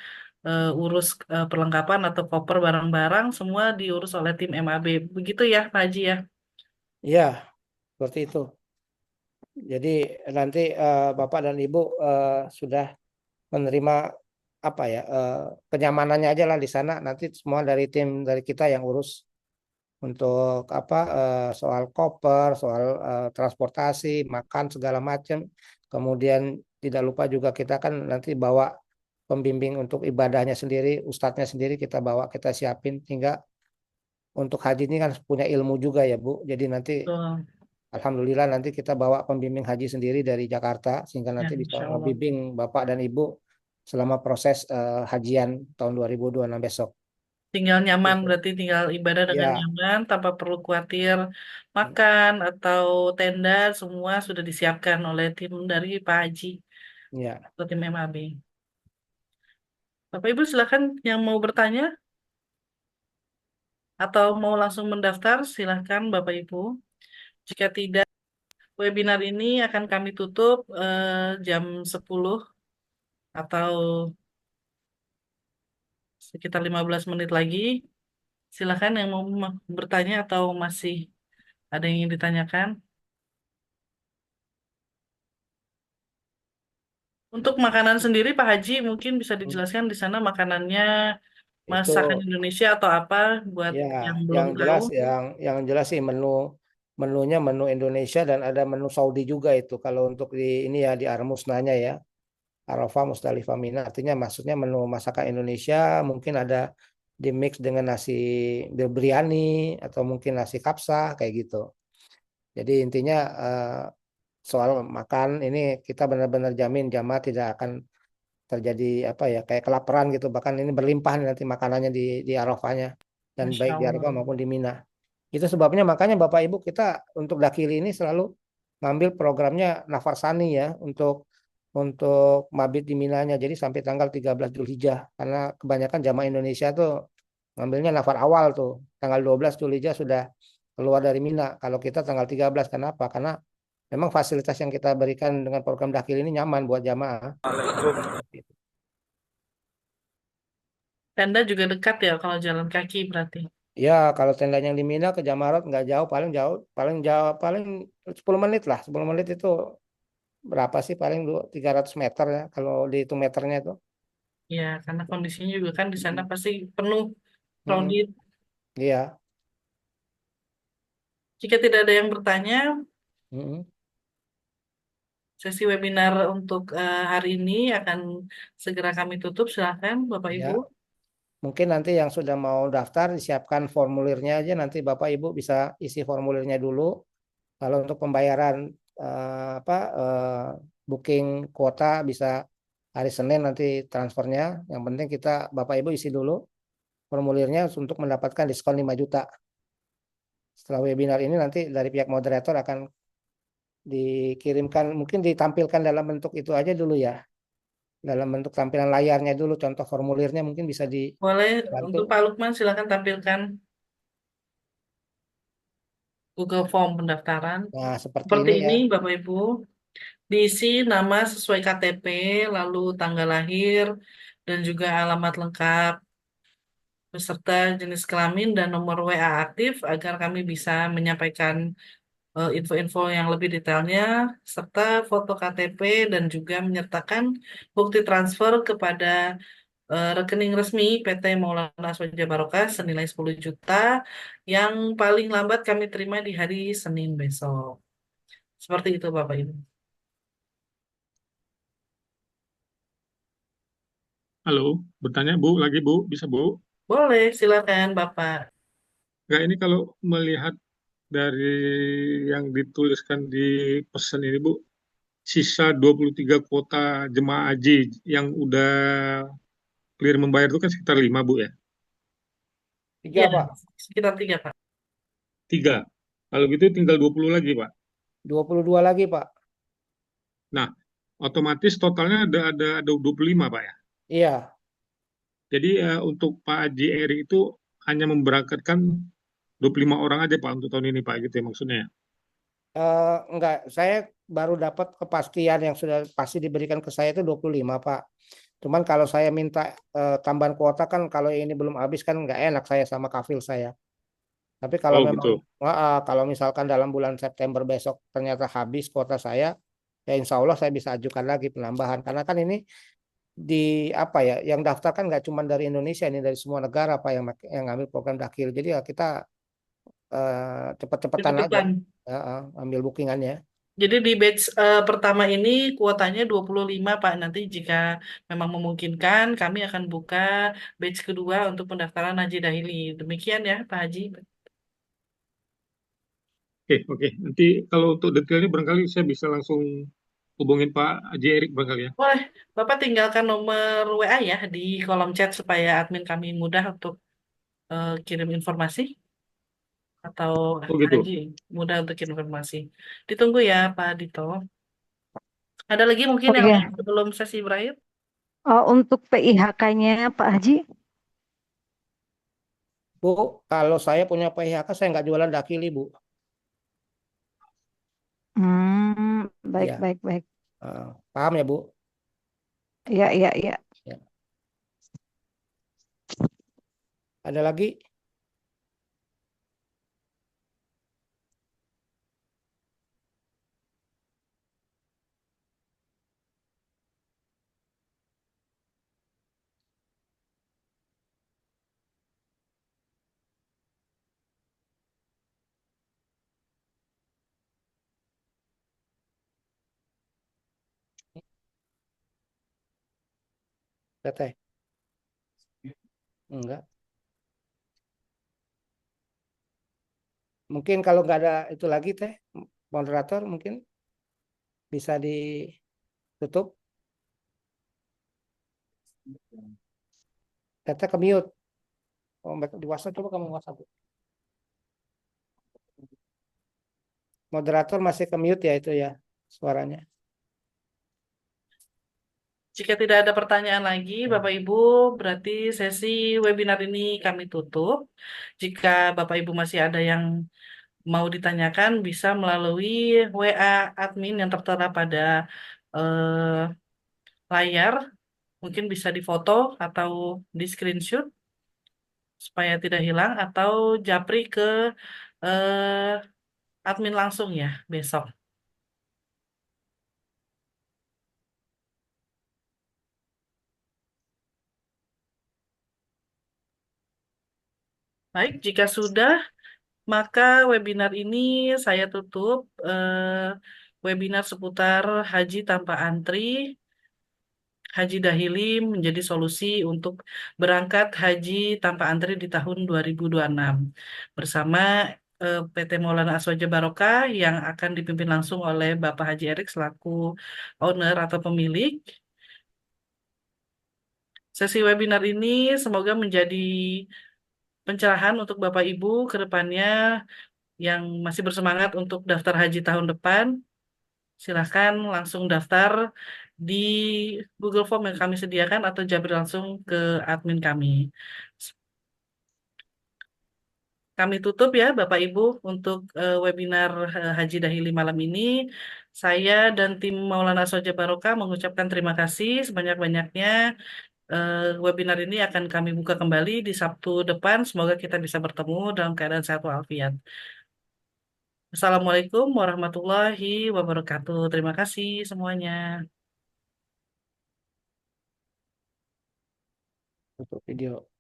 urus perlengkapan atau koper barang-barang, semua diurus oleh tim MAB. Begitu ya Pak Haji ya? ya seperti itu. Jadi nanti Bapak dan Ibu sudah menerima apa ya kenyamanannya aja lah di sana. Nanti semua dari tim dari kita yang urus untuk apa soal koper, soal transportasi, makan segala macam. Kemudian tidak lupa juga kita kan nanti bawa pembimbing untuk ibadahnya sendiri, ustadznya sendiri kita bawa, kita siapin hingga untuk haji ini kan punya ilmu juga ya Bu. Jadi nanti Betul. alhamdulillah nanti kita bawa pembimbing haji sendiri dari Jakarta sehingga Ya, nanti bisa insya Allah. membimbing Bapak dan Ibu selama proses hajian tahun 2026 besok. Tinggal nyaman, Gitu. berarti tinggal ibadah dengan Ya, nyaman, tanpa perlu khawatir makan atau tenda, semua sudah disiapkan oleh tim dari Pak Haji ya. atau tim MAB. Bapak Ibu silakan yang mau bertanya atau mau langsung mendaftar, silakan Bapak Ibu. Jika tidak, webinar ini akan kami tutup jam 10 atau sekitar 15 menit lagi. Silakan yang mau bertanya atau masih ada yang ingin ditanyakan. Untuk makanan sendiri, Pak Haji, mungkin bisa dijelaskan di sana makanannya Itu masakan Indonesia atau apa buat ya yang belum yang tahu. jelas sih menu menunya menu Indonesia dan ada menu Saudi juga itu. Kalau untuk di ini ya di Armusnanya ya. Arafah, Musdalifah, Mina. Artinya maksudnya menu masakan Indonesia mungkin ada di mix dengan nasi biryani atau mungkin nasi kapsa kayak gitu. Jadi intinya soal makan ini kita benar-benar jamin jamaah tidak akan terjadi apa ya kayak kelaparan gitu. Bahkan ini berlimpah nih nanti makanannya di Arafahnya dan Masya baik di Allah. Arafah maupun di Mina. Itu sebabnya makanya Bapak Ibu kita untuk dakili ini selalu ngambil programnya Nafarsani ya untuk mabit di Minanya. Jadi sampai tanggal 13 Zulhijjah karena kebanyakan jamaah Indonesia tuh ngambilnya nafar awal tuh. Tanggal 12 Zulhijjah sudah keluar dari Mina. Kalau kita tanggal 13 kenapa? Karena memang fasilitas yang kita berikan dengan program dakil ini nyaman buat jamaah. Tenda juga dekat ya kalau jalan kaki berarti. Ya, kalau tendanya yang di Mina ke Jamarot nggak jauh, paling 10 menit lah. 10 menit itu berapa sih? Paling 300 meter ya, kalau dihitung meternya itu. Ya, karena kondisinya juga kan di sana pasti penuh Mm-mm. crowded. Iya. Jika tidak ada yang bertanya, Mm-mm. sesi webinar untuk hari ini akan segera kami tutup. Silakan Bapak Ya, Ibu. mungkin nanti yang sudah mau daftar disiapkan formulirnya aja. Nanti Bapak Ibu bisa isi formulirnya dulu. Kalau untuk pembayaran apa booking kuota bisa hari Senin nanti transfernya. Yang penting kita Bapak Ibu isi dulu formulirnya untuk mendapatkan diskon 5 juta. Setelah webinar ini nanti dari pihak moderator akan dikirimkan, mungkin ditampilkan dalam bentuk itu aja dulu ya. Dalam bentuk tampilan layarnya dulu, contoh formulirnya mungkin bisa Boleh dibantu. untuk Pak Lukman silakan tampilkan Google Form pendaftaran. Nah, seperti Seperti ini ya. ini Bapak Ibu. Diisi nama sesuai KTP, lalu tanggal lahir, dan juga alamat lengkap, beserta jenis kelamin dan nomor WA aktif agar kami bisa menyampaikan info-info yang lebih detailnya, serta foto KTP dan juga menyertakan bukti transfer kepada rekening resmi PT Maulana Aswaja Barokah senilai 10 juta yang paling lambat kami terima di hari Senin besok. Seperti itu Bapak Ibu. Halo, bertanya Bu, lagi Bu, bisa Bu? Boleh, silakan Bapak. Nggak, ini kalau melihat dari yang dituliskan di pesan ini Bu, sisa 23 kuota jemaah haji yang udah clear membayar itu kan sekitar 5 Bu ya? 3 Iya, Pak, sekitar 3 Pak. 3. Kalau gitu tinggal 20 lagi Pak. 22 lagi Pak. Nah, otomatis totalnya ada 25 Pak ya. Iya. Jadi untuk Pak Haji Eri itu hanya memberangkatkan 25 orang aja Pak untuk tahun ini Pak gitu ya maksudnya ya. Enggak, saya baru dapat kepastian yang sudah pasti diberikan ke saya itu 25 Pak. Cuman kalau saya minta tambahan kuota kan kalau ini belum habis kan nggak enak saya sama kafil saya. Tapi kalau Oh memang gitu. kalau misalkan dalam bulan September besok ternyata habis kuota saya, ya insya Allah saya bisa ajukan lagi penambahan. Karena kan ini di apa ya, yang daftar kan nggak cuma dari Indonesia, ini dari semua negara Pak yang ngambil program Dakil. Jadi ya kita cepet-cepetan aja Cepat-cepat. ambil bookingannya. Jadi di batch pertama ini kuotanya 25 Pak. Nanti jika memang memungkinkan kami akan buka batch kedua untuk pendaftaran Haji Dahili. Demikian ya Pak Haji. Oke, oke. Nanti kalau untuk detailnya barangkali saya bisa langsung hubungin Pak Haji Erik barangkali ya. Boleh, Bapak tinggalkan nomor WA ya di kolom chat supaya admin kami mudah untuk kirim informasi atau Oh gitu. Haji mudah untuk kirim informasi. Ditunggu ya Pak Dito. Ada lagi mungkin Oh yang iya, lain sebelum sesi berakhir? untuk PIHK-nya Pak Haji, Bu, kalau saya punya PHK saya nggak jualan dakili Bu. baik, Ya, baik, baik. paham ya Bu? Iya, iya, iya. Ya. Ada lagi? Teteh? Enggak. Mungkin kalau nggak ada itu lagi teh, moderator mungkin bisa ditutup. Teteh ke mute. Oh, di WhatsApp coba kamu WhatsApp. Moderator masih ke mute ya itu ya suaranya. Jika tidak ada pertanyaan lagi, Bapak Ibu, berarti sesi webinar ini kami tutup. Jika Bapak Ibu masih ada yang mau ditanyakan, bisa melalui WA admin yang tertera pada eh, layar. Mungkin bisa difoto atau di screenshot supaya tidak hilang, atau japri ke admin langsung ya besok. Baik, jika sudah, maka webinar ini saya tutup. Webinar seputar haji tanpa antri, Haji Dahili menjadi solusi untuk berangkat haji tanpa antri di tahun 2026 bersama PT Maulana Aswaja Barokah yang akan dipimpin langsung oleh Bapak Haji Erik selaku owner atau pemilik. Sesi webinar ini semoga menjadi pencerahan untuk Bapak Ibu ke depannya yang masih bersemangat untuk daftar haji tahun depan. Silahkan langsung daftar di Google Form yang kami sediakan atau jabri langsung ke admin kami. Kami tutup ya Bapak Ibu untuk webinar Haji Dahili malam ini. Saya dan tim Maulana Soja Barokah mengucapkan terima kasih sebanyak-banyaknya. Webinar ini akan kami buka kembali di Sabtu depan. Semoga kita bisa bertemu dalam keadaan sehat walafiat. Assalamualaikum warahmatullahi wabarakatuh. Terima kasih semuanya. Untuk video.